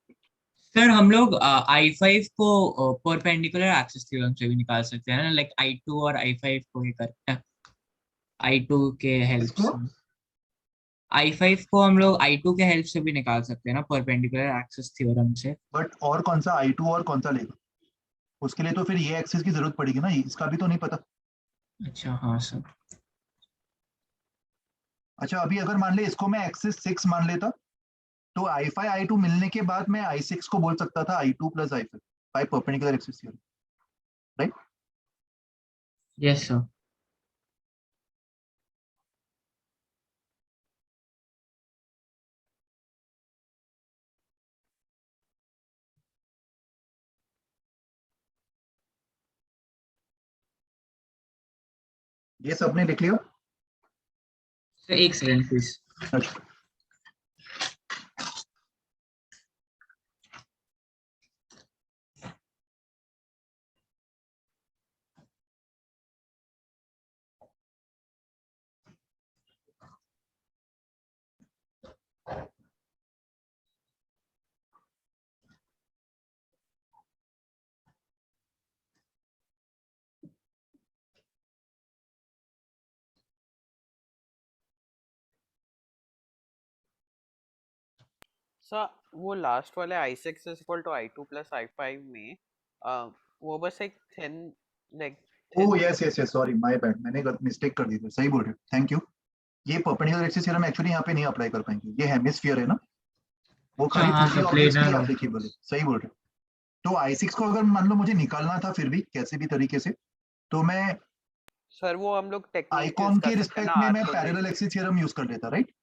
सर हम लोग I5 को परपेंडिकुलर एक्सिस थ्योरम से भी निकाल सकते हैं ना, लाइक I2 और I5 को ये करते हैं I2 के हेल्प इसको से। I5 को हम लोग I2 के हेल्प से भी निकाल सकते हैं ना परपेंडिकुलर एक्सिस थ्योरम से। बट और कौन सा I2 और कौन सा लेगा, उसके लिए तो फिर ये एक्सिस की जरूरत पड़ेगी ना, इसका भी तो नहीं पता। अच्छा हाँ सर। अच्छा अभी अगर मान ले इसको मैं एक्सिस 6 मान लेता, तो I5 I2 मिलने के बाद मैं I6 को बोल सकता था I2 plus I5 by perpendicular axis theorem, right? Yes sir. ये सबने लिख लिया? सर एक सेकंड प्लीज। अच्छा सर वो लास्ट वाले I6 is equal to I2 plus I5 में वो बस एक thin like oh thin yes yes yes, sorry my bad, मैंने मिस्टेक कर दी थी, सही बोल रहे हो, थैंक यू। ये परपेंडिकुलर एक्सिस थ्योरम एक्चुअली यहाँ पे नहीं अप्लाई कर पाएंगे, ये हेमिस्फीयर है ना, वो अच्छा खाली हाँ 2D सर ऑब्जेक्ट्स के लिए प्लेनर। एप्लीकेबल है, सही बोल रहे हो। तो I6 को अगर मान लो मुझे निकालना था फिर भी कैसे भी तरीके से, तो मैं सर वो हम लोग टेक्निक यूज आइकॉन कर के सकते हैं ना रिस्पेक्ट में मैं orthogonal parallel axis theorem use कर लेता, राइट?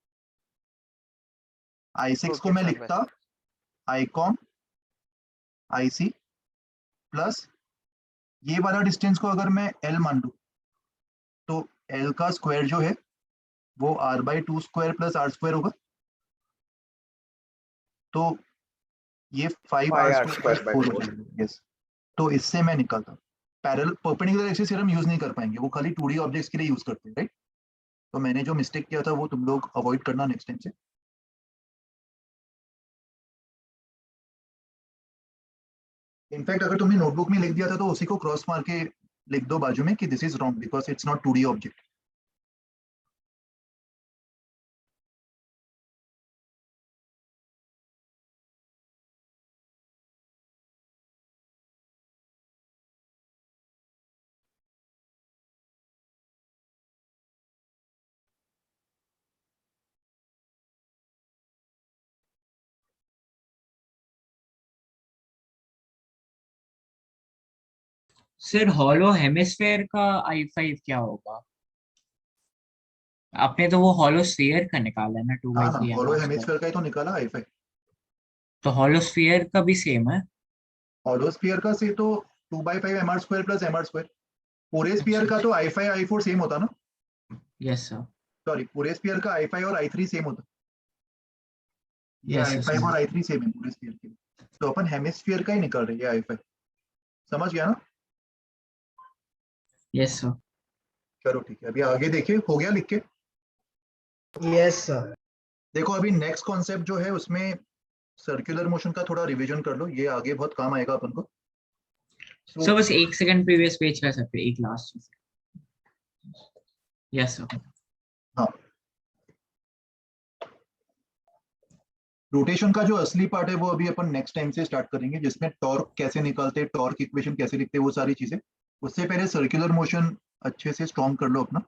I6 को ओके मैं सर लिखता आइकॉन IC प्लस ये वाला डिस्टेंस को अगर मैं L मान लूं, तो L का स्क्वायर जो है वो R by two square plus R square होगा, तो ये 5R 5R square plus square by 4 हो 4 जाएगा, यस। तो इससे मैं निकालता, parallel perpendicular axis theorem use नहीं कर पाएंगे, वो खाली 2D ऑब्जेक्ट्स के लिए यूज करते हैं, राइट? तो मैंने जो मिस्टेक किया था वो तुम लोग अवॉइड करना नेक्स्ट टाइम से। इनफैक्ट अगर तुमने नोटबुक में लिख दिया था तो उसी को क्रॉस मार के लिख दो बाजू में कि this is wrong because it's not 2D object. Sir hollow hemisphere का I5 क्या होगा? आपने तो वो हॉलो स्फीयर का निकाला है ना, 2 हाँ बाई ना, three hollow M square. Hemisphere का ही तो निकाला i5। तो हॉलो स्फीयर का भी सेम है? हॉलो स्फीयर का से तो 2/5 mr² प्लस mr²। पूरे स्फीयर अच्छा का अच्छा, तो i5 i4 सेम होता ना। यस सर, सॉरी, पूरे स्फीयर का i5 और i3 सेम होता। ये यस सर i5 और i3 सेम है पूरे स्फीयर के लिए। तो अपन हेमिस्फीयर का ही निकाल रहे हैं ये i5। समझ गया ना? Yes sir. चलो ठीक है, अभी आगे देखिए, हो गया लिख के। Yes sir. देखो अभी नेक्स्ट कॉन्सेप्ट जो है उसमें सर्कुलर मोशन का थोड़ा रिवीजन कर लो, ये आगे बहुत काम आएगा अपन को। So, सर बस 1 सेकंड प्रीवियस पेज कर सकते हैं, एक लास्ट। Yes sir. हाँ, रोटेशन का जो असली पार्ट है वो अभी अपन नेक्स्ट टाइम से स्टार्ट करेंगे, जिसमें टॉर्क कैसे निकालते हैं, टॉर्क इक्वेशन कैसे लिखते हैं, वो सारी चीजें। उससे पहले सर्कुलर मोशन अच्छे से स्ट्रॉन्ग कर लो अपना।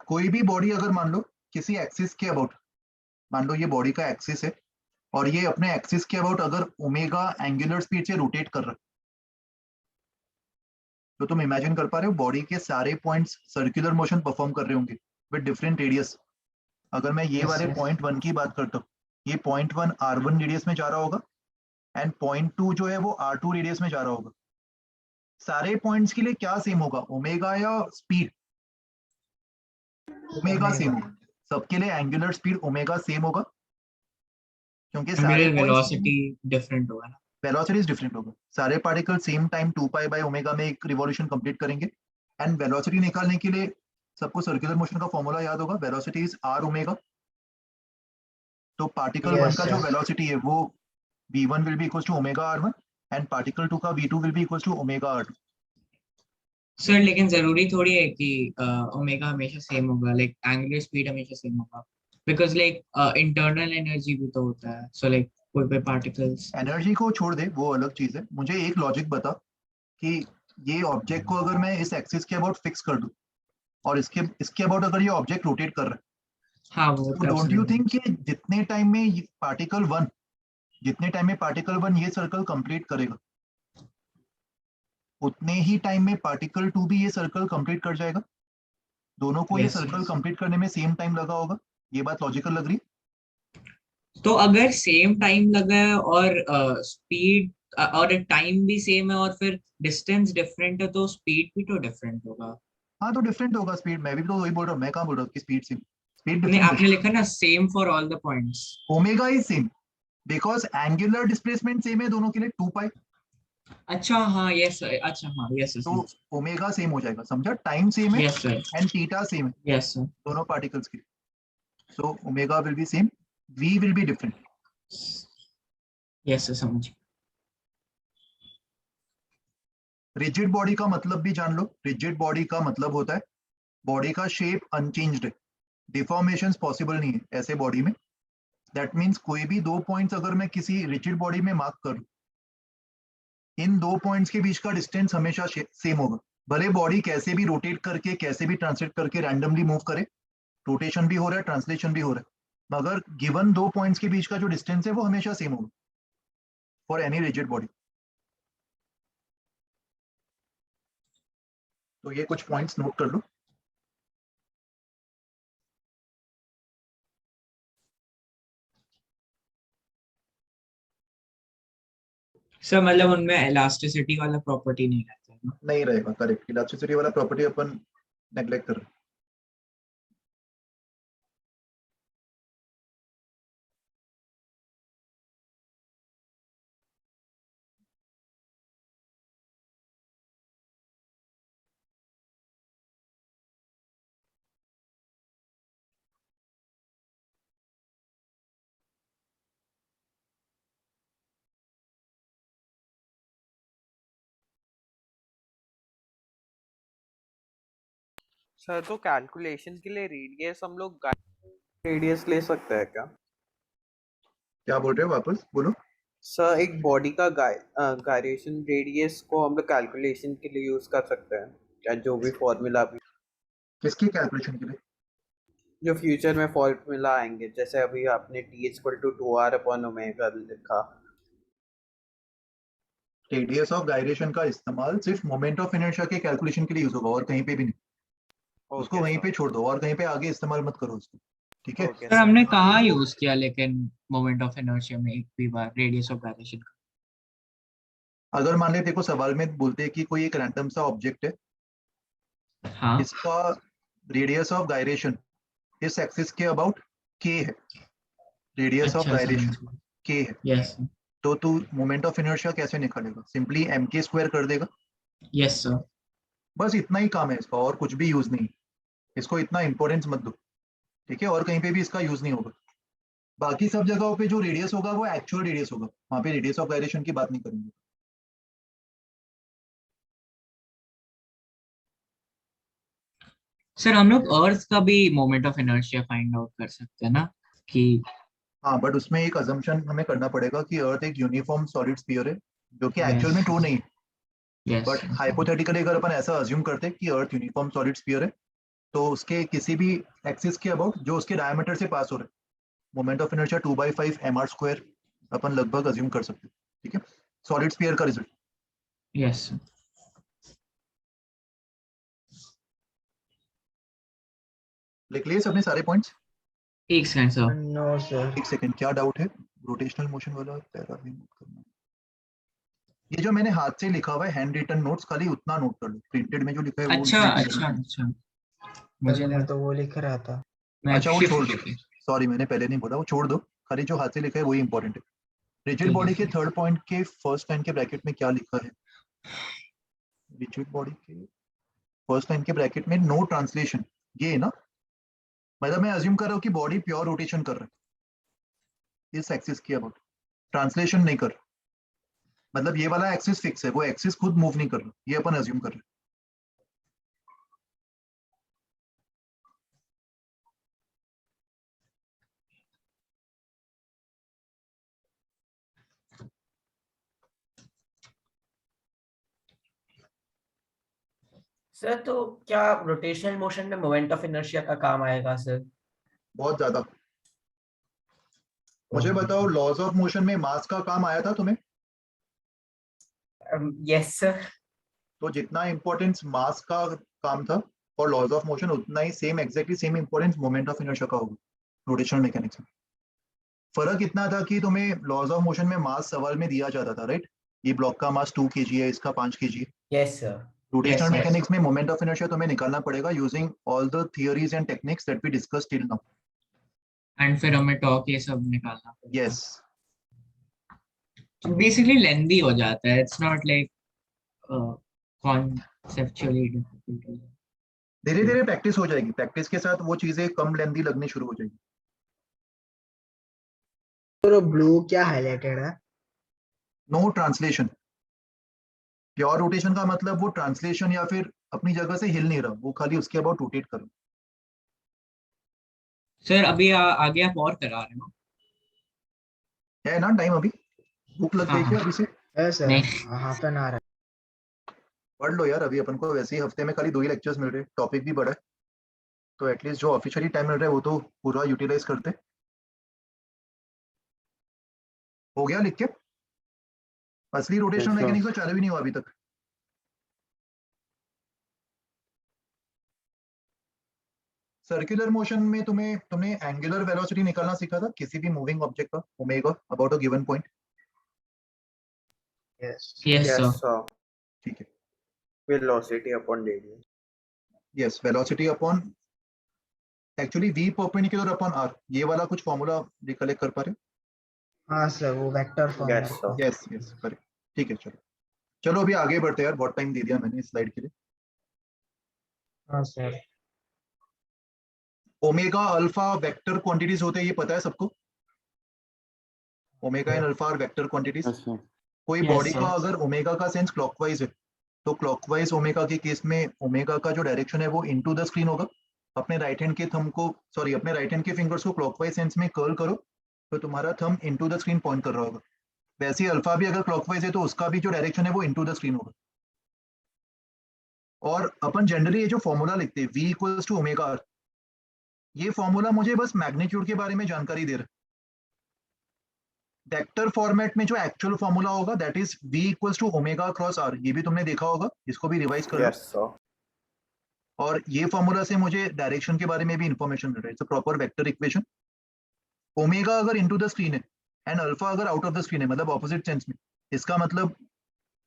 कोई भी बॉडी अगर मान लो किसी एक्सिस के अबाउट, मान लो ये बॉडी का एक्सिस है और ये अपने एक्सिस के अबाउट अगर ओमेगा एंगुलर स्पीड से रोटेट कर रहा है, तो तुम इमेजिन कर पा रहे हो बॉडी के सारे पॉइंट्स सर्कुलर मोशन परफॉर्म कर रहे होंगे विद डिफरेंट रेडियस। अगर मैं ये Yes, वाले yes. पॉइंट 1 की बात करता हूँ, ये पॉइंट 1 R1 रेडियस में जा रहा होगा एंड पॉइंट 2 जो है वो R2 रेडियस में जा रहा होगा। सारे पॉइंट्स के लिए क्या सेम होगा, ओमेगा या स्पीड? Omega Omega. सेम होगा। सबके लिए एंगुलर स्पीड ओमेगा सेम होगा, क्योंकि सारे एंगुलर पॉइंट्स वेलोसिटी डिफरेंट होगा ना? वेलोसिटीज डिफरेंट होगा। सारे पार्टिकल सेम टाइम 2π/ओमेगा में एक रिवॉल्यूशन कंप्लीट करेंगे। एंड वेलोसिटी निकालने के लिए सबको सर्कुलर मोशन का फॉर्मूला याद होगा, वेलोसिटी इज r ओमेगा। तो पार्टिकल 1 Yes, का जो yes. वेलोसिटी है वो v1 will be equal to omega r1 and particle 2 का v2 will be equal to omega r2। Sir लेकिन जरूरी थोड़ी है कि ओमेगा हमेशा सेम होगा, लाइक एंगुलर स्पीड हमेशा सेम होगा, बिकॉज लाइक इंटरनल एनर्जी भी तो होता है, सो लाइक कोई कोई पार्टिकल्स। एनर्जी को छोड़ दे, वो अलग चीज है। मुझे एक लॉजिक बता कि ये ऑब्जेक्ट को अगर मैं इस एक्सिस के अबाउट फिक्स कर दूं और इसके इसके अबाउट अगर ये ऑब्जेक्ट रोटेट कर रहा है, हाँ वो तो तो डोंट यू absolutely। थिंक कि जितने टाइम में पार्टिकल 1 ये सर्कल कंप्लीट करेगा, उतने ही टाइम में पार्टिकल 2 भी ये सर्कल कंप्लीट कर जाएगा? दोनों को ये यस सर्कल यस। कंप्लीट करने में सेम टाइम लगा होगा। ये बात लॉजिकल लग रही? तो अगर सेम टाइम लगा है और स्पीड और टाइम भी सेम है और फिर डिस्टेंस डिफरेंट है, तो स्पीड भी तो डिफरेंट होगा। हाँ, तो डिफरेंट होगा स्पीड। मैं भी तो वही बोल रहा हूँ, मैं कहाँ बोल रहा हूँ कि स्पीड सेम। स्पीड नहीं, डिफरेंट आपने है। लिखा ना same for all the points. Omega is same because angular displacement same है दोनों के लिए, 2π। अच्छा हाँ, यस अच्छा हाँ, यस तो यस ओमेगा सेम हो जाएगा, समझा? टाइम सेम है yes sir. And theta same है यस सर। दोनों पार्टिकल्स के लिए। So omega will be same, v will be different. Yes sir, समझ। रिजिड बॉडी का मतलब भी जान लो। रिजिड बॉडी का मतलब होता है बॉडी का शेप अनचेंज्ड है, डिफॉर्मेशन पॉसिबल नहीं है ऐसे बॉडी में। दैट मीन्स कोई भी 2 पॉइंट्स अगर मैं किसी रिजिड बॉडी में मार्क करूं, इन 2 पॉइंट्स के बीच का डिस्टेंस हमेशा सेम होगा। भले बॉडी कैसे भी रोटेट करके, कैसे भी ट्रांसलेट करके रैंडमली मूव करे, रोटेशन भी हो रहा है, ट्रांसलेशन भी हो रहा है, मगर गिवन 2 पॉइंट्स के बीच का जो डिस्टेंस है वो हमेशा सेम होगा फॉर एनी रिजिड बॉडी। तो ये कुछ पॉइंट्स नोट कर लो। सर मतलब उनमें इलास्टिसिटी वाला प्रॉपर्टी नहीं रहता है ना? नहीं रहेगा, करेक्ट। इलास्टिसिटी वाला प्रॉपर्टी अपन नेग्लेक्ट कर रहे हैं। सर तो कैलकुलेशन के लिए रेडियस हम लोग रेडियस ले सकते हैं क्या? क्या बोल रहे हो, वापस बोलो। सर एक बॉडी का गायरेशन रेडियस को हम लोग कैलकुलेशन के लिए यूज कर सकते हैं क्या? जो भी फॉर्मूला भी किसकी कैलकुलेशन के लिए? जो फ्यूचर में फॉर्मूला आएंगे, जैसे अभी आपने t = 2r/ओमेगा लिखा। रेडियस ऑफ गायरेशन का इस्तेमाल सिर्फ मोमेंट ऑफ इनर्शिया के कैलकुलेशन के लिए यूज होगा और कहीं पे भी नहीं। उसको वहीं पे छोड़ दो और कहीं पे आगे इस्तेमाल मत करो उसको, ठीक है। सर हमने कहाँ यूज किया लेकिन मोमेंट ऑफ इनर्शिया में एक भी बार रेडियस ऑफ गायरेशन का? अगर मान ले देखो सवाल में बोलते हैं कि कोई एक रैंडम सा ऑब्जेक्ट है, हाँ इसका रेडियस ऑफ गायरेशन इस एक्सिस के अबाउट k है, रेडियस ऑफ अच्छा गायरेशन k है, यस तो तू मोमेंट ऑफ इनर्शिया कैसे निकालेगा? सिंपली mk² कर देगा, यस सर। बस इतना ही काम है इसका, और कुछ भी यूज नहीं। इसको इतना इंपॉर्टेंस मत दो, ठीक है, और कहीं पे भी इसका यूज नहीं होगा। बाकी सब जगहों पे जो रेडियस होगा वो एक्चुअल रेडियस होगा, वहां पे रेडियस ऑफ गायरेशन की बात नहीं करेंगे। सर हम लोग अर्थ का भी moment of inertia find out कर सकते हैं ना कि? हाँ, बट उसमें एक अजम्पशन हमें करना पड़ेगा कि अर्थ एक यूनिफॉर्म सॉलिड स्फीयर है, जो कि एक्चुअल में ट्रू नहीं है। यस बट हाइपोथेटिकली अगर अपन ऐसा अज्यूम करते कि अर्थ यूनिफॉर्म सॉलिड स्फीयर है, तो उसके किसी भी एक्सिस के अबाउट जो उसके डायमीटर से पास हो रहा है, मोमेंट ऑफ इनर्शिया 2/5 mr² अपन लगभग अज्यूम कर सकते हैं, ठीक है। सॉलिड स्फीयर का रिजल्ट। यस लिख लिए सबने सारे पॉइंट्स? एक सेकंड सर। No sir. एक सेकंड, क्या डाउट है? रोटेशनल मोशन वाला पैरा भी नोट करना। ये जो मैंने हाथ से लिखा हुआ है हैंड रिटन नोट्स, खाली उतना नोट कर लो, प्रिंटेड में जो लिखा है वो अच्छा लिखने की अच्छा जरूरत नहीं। अच्छा मुझे मैं लगा तो वो लिख रहा था। मैं अच्छा वो छोड़ दो, shift- सॉरी मैंने पहले नहीं बोला, वो छोड़ दो, खाली जो हाथ से लिखा है वही इंपॉर्टेंट है। रिजिड ठीक है, बॉडी के ठीक। थर्ड पॉइंट के फर्स्ट लाइन के ब्रैकेट में क्या लिखा है? रिजिड बॉडी के फर्स्ट लाइन के ब्रैकेट में नो ट्रांसलेशन, ये है ना, मतलब मैं अज्यूम कर रहा हूँ कि बॉडी प्योर रोटेशन कर रहा है इस एक्सिस के अबाउट, ट्रांसलेशन नहीं कर रहा, मतलब ये वाला एक्सिस फिक्स है, वो एक्सिस खुद मूव नहीं कर रहा, ये अपन अज्यूम कर रहे हैं। सर तो क्या रोटेशनल मोशन में मोमेंट ऑफ इनर्शिया का काम आएगा सर? बहुत ज्यादा। मुझे बताओ लॉज ऑफ मोशन में मास का काम आया था तुम्हें? Yes sir. तो जितना इंपॉर्टेंस मास का काम था और लॉज ऑफ मोशन, उतना ही same exactly same importance moment of inertia का होगा रोटेशनल मैकेनिक्स में। फर्क इतना था कि तुम्हें लॉज ऑफ मोशन में मास सवाल में दिया जाता था, राइट? ये ब्लॉक का मास 2 kg है, इसका 5 kg है। Yes sir. Rotational yes. Mechanics में मोमेंट ऑफ इनर्शिया तुम्हें निकालना पड़ेगा using all the theories and techniques that we discussed till now. And फिर हमें टॉक ये सब निकालना पड़ेगा। यस, बेसिकली लेंदी हो जाता है, it's not like conceptually difficult. धीरे धीरे प्रैक्टिस हो जाएगी, प्रैक्टिस के साथ वो चीजें कम लेंदी लगनी शुरू हो जाएगी। तो ब्लू क्या हाईलाइटेड है? No translation. प्योर रोटेशन का मतलब वो ट्रांसलेशन या फिर अपनी जगह से हिल नहीं रहा, वो खाली उसके अबाउट रोटेट कर रहा। सर अभी आगे आप और करा रहे हो? है ना टाइम अभी? भूख लग हाँ, गई क्या हाँ। अभी से? है सर, नहीं। हाफ एन आवर है। पढ़ लो यार, अभी अपन को वैसे ही हफ्ते में खाली 2 ही लेक्चर्स मिल रहे हैं, टॉपिक भी बड़ा है, तो एटलीस्ट जो ऑफिशियली टाइम मिल रहा है वो तो पूरा यूटिलाइज करते। हो गया लिख के? असली रोटेशनल Yes, sir. मैकेनिक्स तो चालू ही नहीं हुआ अभी तक। सर्कुलर मोशन में तुमने एंगुलर वेलोसिटी निकालना सीखा था किसी भी मूविंग ऑब्जेक्ट का, omega about a given point. Yes yes yes sir. Sir, ठीक है, velocity upon radius. Yes, velocity upon actually v perpendicular upon r, ये वाला कुछ फॉर्मूला रिकलेक्ट कर पा रहे? हाँ सर, वो वेक्टर फॉर्म यस है। सर। यस यस करेक्ट, ठीक है। चलो चलो अभी आगे बढ़ते हैं यार, बहुत टाइम दे दिया मैंने इस स्लाइड के लिए। हाँ सर। ओमेगा अल्फा वेक्टर क्वांटिटीज होते हैं, ये पता है सबको? Omega and alpha are vector quantities. Yes, sir. कोई Yes, बॉडी sir. का अगर ओमेगा का सेंस क्लॉकवाइज है, तो क्लॉकवाइज ओमेगा के केस में ओमेगा का जो डायरेक्शन है वो इनटू द स्क्रीन होगा। अपने राइट हैंड के थंब को, सॉरी अपने राइट हैंड के फिंगर्स को क्लॉकवाइज सेंस में कर्ल करो, तो तुम्हारा thumb into the screen point कर रहा होगा। वैसे ही अल्फा भी अगर क्लॉकवाइज है तो उसका भी जो डायरेक्शन है वो इनटू द स्क्रीन होगा। और अपन जनरली ये जो फॉर्मूला लिखते हैं v equals to omega r, ये फॉर्मूला मुझे बस मैग्नीट्यूड के बारे में जानकारी दे रहा है। वेक्टर फॉर्मेट में जो एक्चुअल फॉर्मूला होगा that is v equals to omega cross r, ये भी तुमने देखा होगा, इसको भी रिवाइज कर लो। Yes sir. और ये फॉर्मूला से मुझे डायरेक्शन के बारे में भी इंफॉर्मेशन मिल रहा है। It's a proper vector equation. Omega अगर इनटू द स्क्रीन है एंड अल्फा अगर आउट ऑफ द स्क्रीन है, मतलब ऑपोजिट सेंस में, इसका मतलब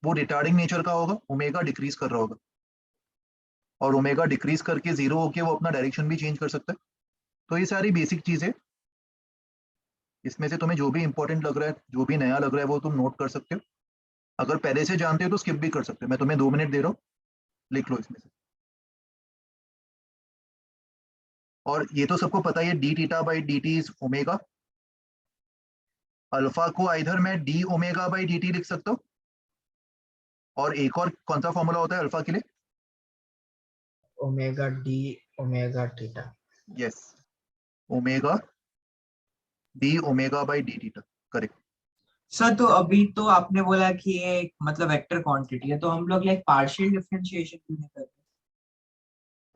वो रिटार्डिंग नेचर का होगा, ओमेगा डिक्रीज कर रहा होगा, और ओमेगा डिक्रीज करके जीरो होके वो अपना डायरेक्शन भी चेंज कर सकता है। तो ये सारी बेसिक चीजें, इसमें से तुम्हें जो भी इंपॉर्टेंट लग रहा है, जो भी नया लग रहा है, वो तुम नोट कर सकते हो। अगर पहले से जानते हो तो स्किप भी कर सकते हो। मैं तुम्हें 2 मिनट दे रहा हूँ, लिख लो इसमें से। और ये तो सबको पता ही है, D theta by D T is omega. Alpha को आइधर मैं D omega by D T लिख सकता हूँ, और एक और कौन सा फॉर्मूला होता है अल्फा के लिए? Omega D omega theta. Yes, omega D omega by D theta, correct. Sir तो अभी तो आपने बोला कि ये एक मतलब वेक्टर क्वांटिटी है, तो हम लोग लाइक पार्शियल डिफरेंशिएशन क्यों नहीं करते?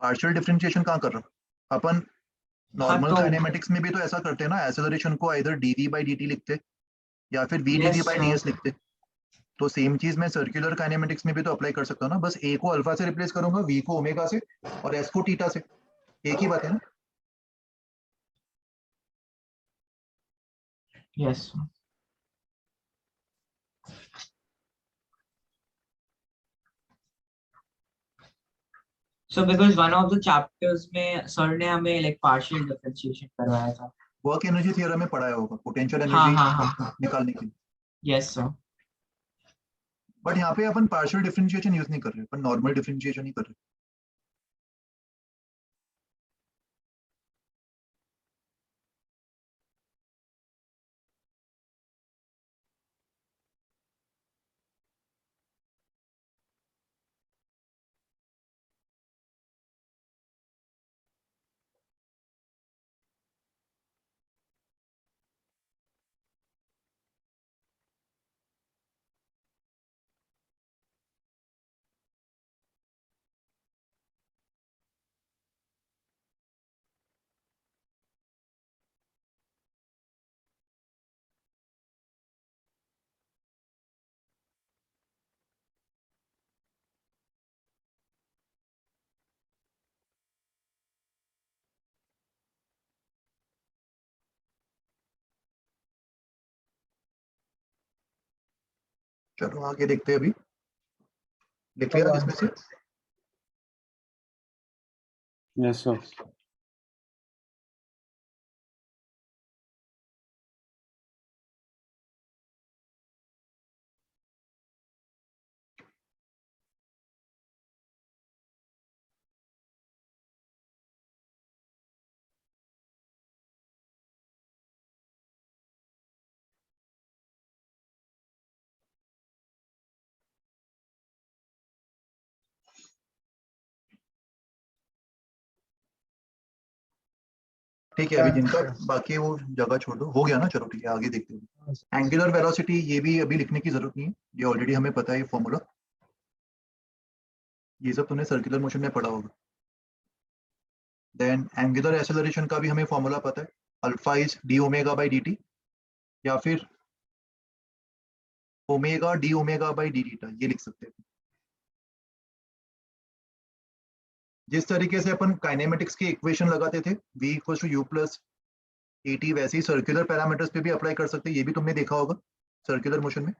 पार्शियल डिफरेंशिएशन कहाँ कर रहा हूँ? अपन नॉर्मल तो काइनेमेटिक्स में भी तो ऐसा करते हैं ना, एक्सेलरेशन को आइदर dv बाई dt लिखते या फिर v Yes, dv by sir. ds लिखते। तो सेम चीज मैं सर्कुलर काइनेमेटिक्स में भी तो अप्लाई कर सकता हूँ ना, बस a को अल्फा से रिप्लेस करूंगा, v को ओमेगा से, और s को थीटा से। एक ही बात है ना। yes. So because one of the chapters में सर ने हमें like partial differentiation करवाया था। वर्क एनर्जी थ्योरम में पढ़ाया होगा, पोटेंशियल हाँ एनर्जी हाँ हाँ निकालने के लिए। yes sir. बट यहाँ पे अपन पार्शियल डिफरेंशिएशन यूज नहीं कर रहे, अपन नॉर्मल डिफरेंशिएशन ही कर रहे। चलो आगे देखते हैं। अभी लिख लिया इसमें से? Yes, sir. ठीक है, अभी जिनका बाकी है वो जगह छोड़ दो, हो गया ना। चलो ठीक है, आगे देखते हैं। एंगुलर वेलोसिटी, ये भी अभी लिखने की जरूरत नहीं है, ये ऑलरेडी हमें पता है फॉर्मूला। ये सब तुमने सर्कुलर मोशन में पढ़ा होगा। देन एंगुलर एक्सेलरेशन का भी हमें फॉर्मूला पता है, alpha is D omega by D T, या फिर omega D omega by D theta, ये लिख सकते हैं। जिस तरीके से अपन काइनेमेटिक्स की इक्वेशन लगाते थे, v equals to u plus a t, वैसे ही सर्कुलर पैरामीटर्स पे भी अप्लाई कर सकते हैं। ये भी तुमने देखा होगा सर्कुलर मोशन में।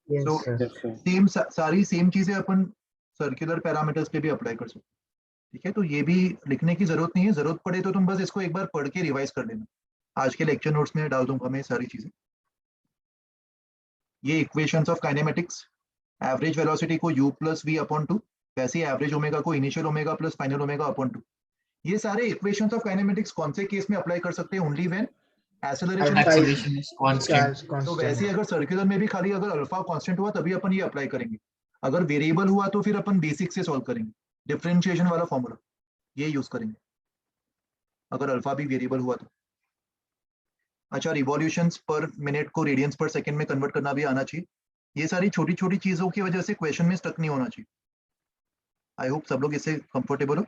Yes, So, sir. Yes, sir. Same सारी सेम चीजें अपन सर्कुलर पैरामीटर्स पे भी अप्लाई कर सकते हैं। ठीक है, तो ये भी लिखने की जरूरत नहीं है, जरूरत पड़े तो तुम बस इसको एक बार पढ़ के रिवाइज कर लेना। आज के लेक्चर नोट्स में डाल दूंगा मैं सारी चीजें। ये equations of kinematics, average velocity को u प्लस वी अपॉन टू, वैसे ही एवरेज ओमेगा को initial omega plus final omega upon two. ये सारे इक्वेशंस ऑफ काइनेमेटिक्स कौन से केस में अप्लाई कर सकते हैं? Only when acceleration Alpha is Acceleration is constant. तो वैसे ही अगर सर्कुलर में भी खाली अगर अल्फा कांस्टेंट हुआ तभी अपन ये अप्लाई करेंगे। अगर वेरिएबल हुआ तो फिर अपन बेसिक से सॉल्व करेंगे, डिफरेंशिएशन वाला फॉर्मूला ये यूज करेंगे अगर अल्फा भी वेरिएबल हुआ तो। अच्छा, रिवॉल्यूशंस पर मिनट को रेडियंस पर सेकंड में कन्वर्ट करना भी आना चाहिए। ये सारी छोटी छोटी चीजों की वजह से क्वेश्चन में स्टक नहीं होना चाहिए। आई होप सब लोग इससे कंफर्टेबल हो,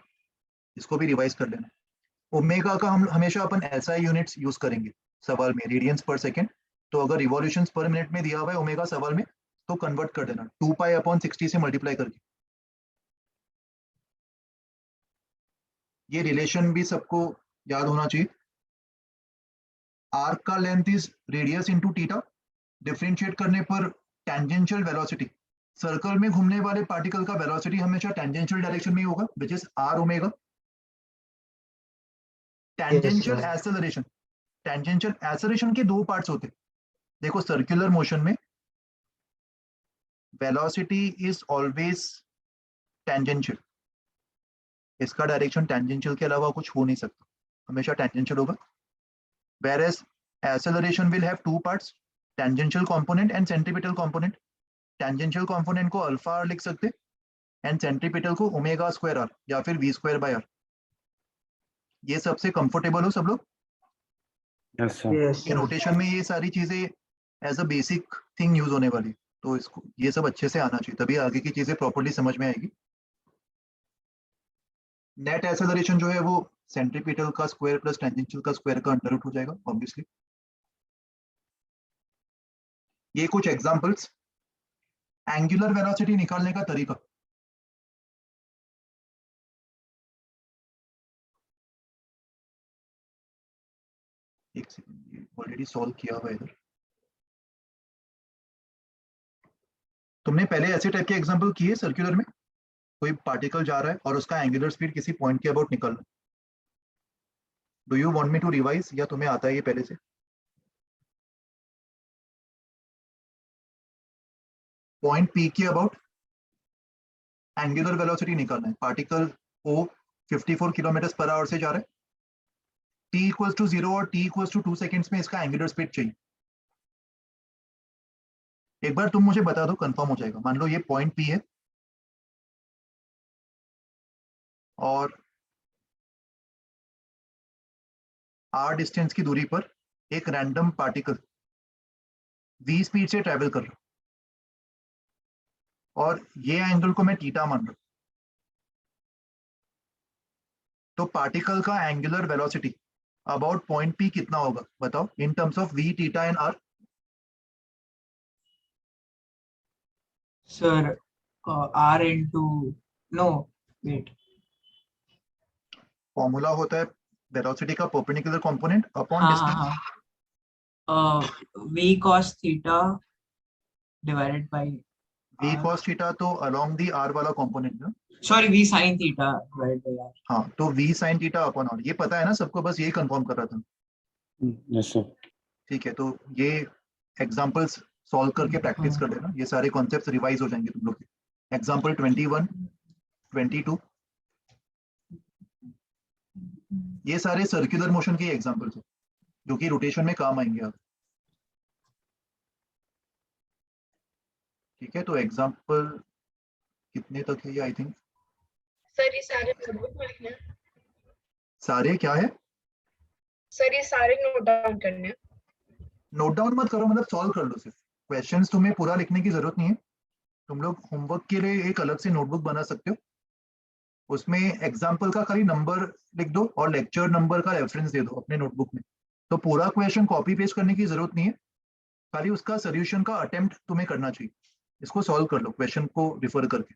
इसको भी रिवाइज कर लेना। ओमेगा का हम हमेशा अपन एसआई यूनिट्स यूज करेंगे सवाल में, रेडियंस पर सेकंड। तो अगर रिवॉल्यूशंस पर मिनट में दिया हुआ है ओमेगा सवाल में तो कन्वर्ट कर देना 2π/60 से मल्टीप्लाई करके। ये रिलेशन भी सबको याद होना चाहिए। आर्क का length is radius into theta, differentiate करने पर टेंजेंशियल वेलोसिटी, सर्कल में घूमने वाले पार्टिकल का वेलोसिटी हमेशा टेंजेंशियल डायरेक्शन में ही होगा which is r omega. Tangential sir. Acceleration, tangential acceleration के दो पार्ट्स होते हैं। देखो सर्कुलर मोशन में वेलोसिटी इज ऑलवेज टेंजेंशियल, इसका डायरेक्शन टेंजेंशियल के अलावा कुछ हो नहीं सकता, हमेशा टेंजेंशियल होगा। whereas acceleration will have two parts, tangential component and centripetal component। tangential component को अल्फा r लिख सकते एंड सेंट्रीपिटल को ओमेगा स्क्वायर r या फिर v स्क्वायर बाय r। ये सबसे कंफर्टेबल हो सब लोग? Yes, sir. Yes, ये sir. रोटेशन में ये सारी चीजें as a basic thing use होने वाली, तो इसको ये सब अच्छे से आना चाहिए, तभी आगे की चीजें प्रॉपर्ली समझ में आएगी। नेट एक्सेलरेशन जो है वो सेंट्रीपिटल का स्क्वायर प्लस टेंजेंशियल का स्क्वायर का अंडर रूट हो जाएगा ऑब्वियसली। ये कुछ एग्जांपल्स। एंगुलर वेलोसिटी निकालने का तरीका, एक सेकंड, ये ऑलरेडी सॉल्व किया हुआ है इधर। तुमने पहले ऐसे टाइप के एग्जांपल किए सर्कुलर में, कोई पार्टिकल जा रहा है और उसका एंगुलर स्पीड किसी पॉइंट के अबाउट निकलना। Do you want me to revise या तुम्हें आता है ये पहले से? पॉइंट पी के अबाउट एंगुलर वेलोसिटी निकालना है, पार्टिकल ओ 54 km/h से जा रहा है, t इक्वल्स टू 0 और t इक्वल्स टू 2 सेकेंड्स में इसका एंगुलर स्पीड चाहिए। एक बार तुम मुझे बता दो, कंफर्म हो जाएगा। मान लो ये पॉइंट पी है और r डिस्टेंस की दूरी पर एक रैंडम पार्टिकल v स्पीड से ट्रेवल कर रहा हूं और ये एंगल को मैं थीटा मान रहा हूं, तो पार्टिकल का angular velocity about point P कितना होगा बताओ, in terms of v, theta and r। Sir r into no wait formula होता है वेलोसिटी का परपेंडिकुलर कंपोनेंट अपॉन हाँ डिस्टेंस। हाँ v cos theta divided by v r, cos theta तो along the r वाला कंपोनेंट ना। sorry v sin theta divided by r। हाँ, तो v sin theta upon r, ये पता है ना सबको, बस यही कंफर्म कर रहा था। Yes, sir. ठीक है, तो ये एग्जांपल्स सॉल्व करके प्रैक्टिस हाँ। कर लेना, ये सारे कॉन्सेप्ट्स रिवाइज हो जाएंगे तुम लोग के। एग्जांपल 21, 22, ये सारे सर्कुलर मोशन के एग्जांपल्स हैं जो कि रोटेशन में काम आएंगे आप। ठीक है, तो एग्जांपल कितने तक है ये? आई थिंक सर ये सारे नोटबुक में लिखने हैं। सारे क्या है? सर ये सारे नोट डाउन करने हैं। नोट डाउन मत करो, मतलब सॉल्व कर लो सिर्फ। क्वेश्चंस तुम्हें पूरा लिखने की जरूरत नहीं है, तुम लोग होमवर्क के लिए एक अलग से नोटबुक बना सकते हो, उसमें एग्जाम्पल का खाली नंबर लिख दो और लेक्चर नंबर का रेफरेंस दे दो अपने नोटबुक में। तो पूरा क्वेश्चन कॉपी पेस्ट करने की जरूरत नहीं है, खाली उसका सोल्यूशन का अटेम्प्ट तुम्हें करना चाहिए। इसको सॉल्व कर लो क्वेश्चन को रिफर करके।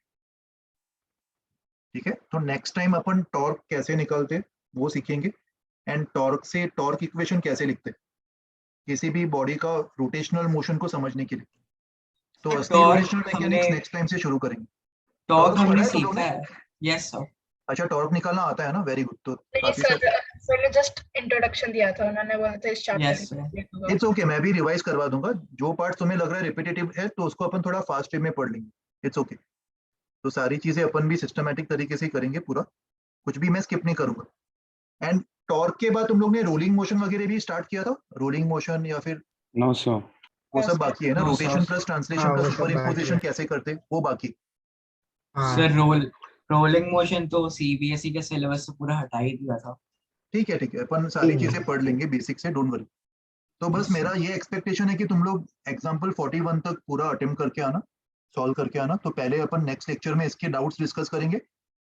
ठीक है, तो नेक्स्ट टाइम अपन टॉर्क कैसे निकालते हैं वो सीखेंगे, एंड टॉर्क से टॉर्क इक्वेशन कैसे लिखते हैं किसी भी बॉडी का रोटेशनल मोशन को समझने के लिए। तो असली टॉर्क रोटेशनल मैकेनिक्स हमने नेक्स्ट टाइम से शुरू करेंगे। टॉर्क पढ़ा हमने है तुम लोगों सीखा ने? है। Yes sir. अच्छा, टॉर्क निकालना आता है ना, वेरी गुड। तो नहीं काफी सर ने जस्ट इंट्रोडक्शन दिया था, उन्होंने बोला था इस Yes, sir. Chapter it's okay, मैं भी रिवाइज करवा दूंगा। जो पार्ट तुम्हें लग रहा है रिपीटेटिव है तो उसको अपन थोड़ा फास्ट वे में पढ़ लेंगे, इट्स ओके। तो सारी चीजें अपन भी सिस्टमैटिक तरीके से करेंगे पूरा, कुछ भी मैं स्किप नहीं करूंगा। एंड टॉर्क के बाद तुम लोग ने रोलिंग मोशन वगैरह भी स्टार्ट किया था, रोलिंग मोशन या फिर No, sir. वो सब बाकी है ना? No, sir. Rotation plus translation हाँ, प्लस वो सब सुपर बाकी इम्पोजिशन है। कैसे करते वो बाकी। हाँ सर रोलिंग मोशन तो सीबीएसई के सिलेबस से पूरा हटा ही दिया था। ठीक है ठीक है, अपन सारी ठीक है। चीजें पढ़ लेंगे बेसिक से, डोंट वरी। तो बस Yes, मेरा ये एक्सपेक्टेशन है कि तुम लोग एग्जाम्पल 41 तक पूरा अटेम्प्ट करके आना, सॉल्व करके आना। तो पहले अपन नेक्स्ट लेक्चर में इसके डाउट्स डिस्कस करेंगे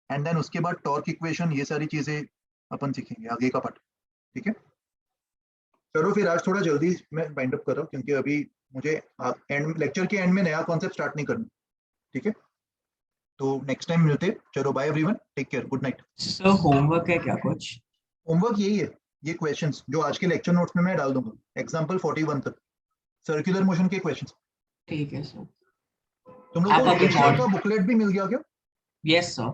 एंड देन उसके बाद टॉर्क इक्वेशन, ये सारी चीजें अपन सीखेंगे आगे का पार्ट। ठीक है, चलो फिर आज थोड़ा जल्दी मैं बाइंड अप कर रहा हूँ क्योंकि अभी मुझे एंड लेक्चर के एंड में नया कॉन्सेप्ट स्टार्ट नहीं करना, ठीक है? तो नेक्स्ट टाइम मिलते हैं। चलो bye everyone, take care, good night. Sir homework है क्या कुछ? होमवर्क यही है, ये क्वेश्चंस जो आज के लेक्चर नोट्स में मैं डाल दूंगा, एग्जांपल 41 तक सर्कुलर मोशन के क्वेश्चंस। ठीक है सर। तुम लोग आप को अभी रोटेशन मॉड- का बुकलेट भी मिल गया क्या? Yes sir.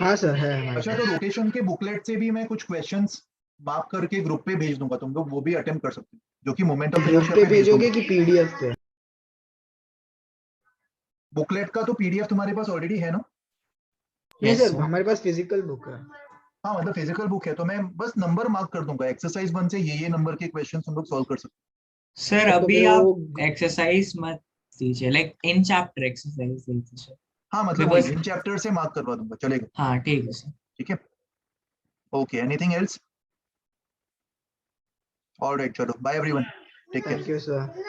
हाँ सर है हमारे अच्छा, तो रोटेशन के बुकलेट से भी मैं कुछ क्वेश्चंस मार्क करके ग्रुप पे भेज दूंगा, तुम लोग वो भी अटेम्प्ट कर सकते हो, जो कि मोमेंट ऑफ ग्रुप इनर्शिया पे पे भेज दूंगा। भेजोगे कि पीडीएफ पे? बुकलेट का तो पीडीएफ तुम्हारे पास ऑलरेडी है ना? नहीं Yes, सर sir. हमारे पास फिजिकल बुक है। हाँ, मतलब फिजिकल बुक है तो मैं बस नंबर मार्क कर दूंगा, एक्सरसाइज 1 से ये नंबर के क्वेश्चन तुम लोग सॉल्व कर सकते सर तो अभी फिर आप वो एक्सरसाइज मत दीजिए, लाइक इन चैप्टर एक्सरसाइज दीजिए सर। हो। हाँ, मतलब Because- वही इन चैप्टर से मार्क करवा दूंगा, चलेगा? हाँ ठीक है सर। ठीक है, ओके, एनीथिंग एल्स? ऑलराइट, चलो bye everyone, take care. Thank you sir.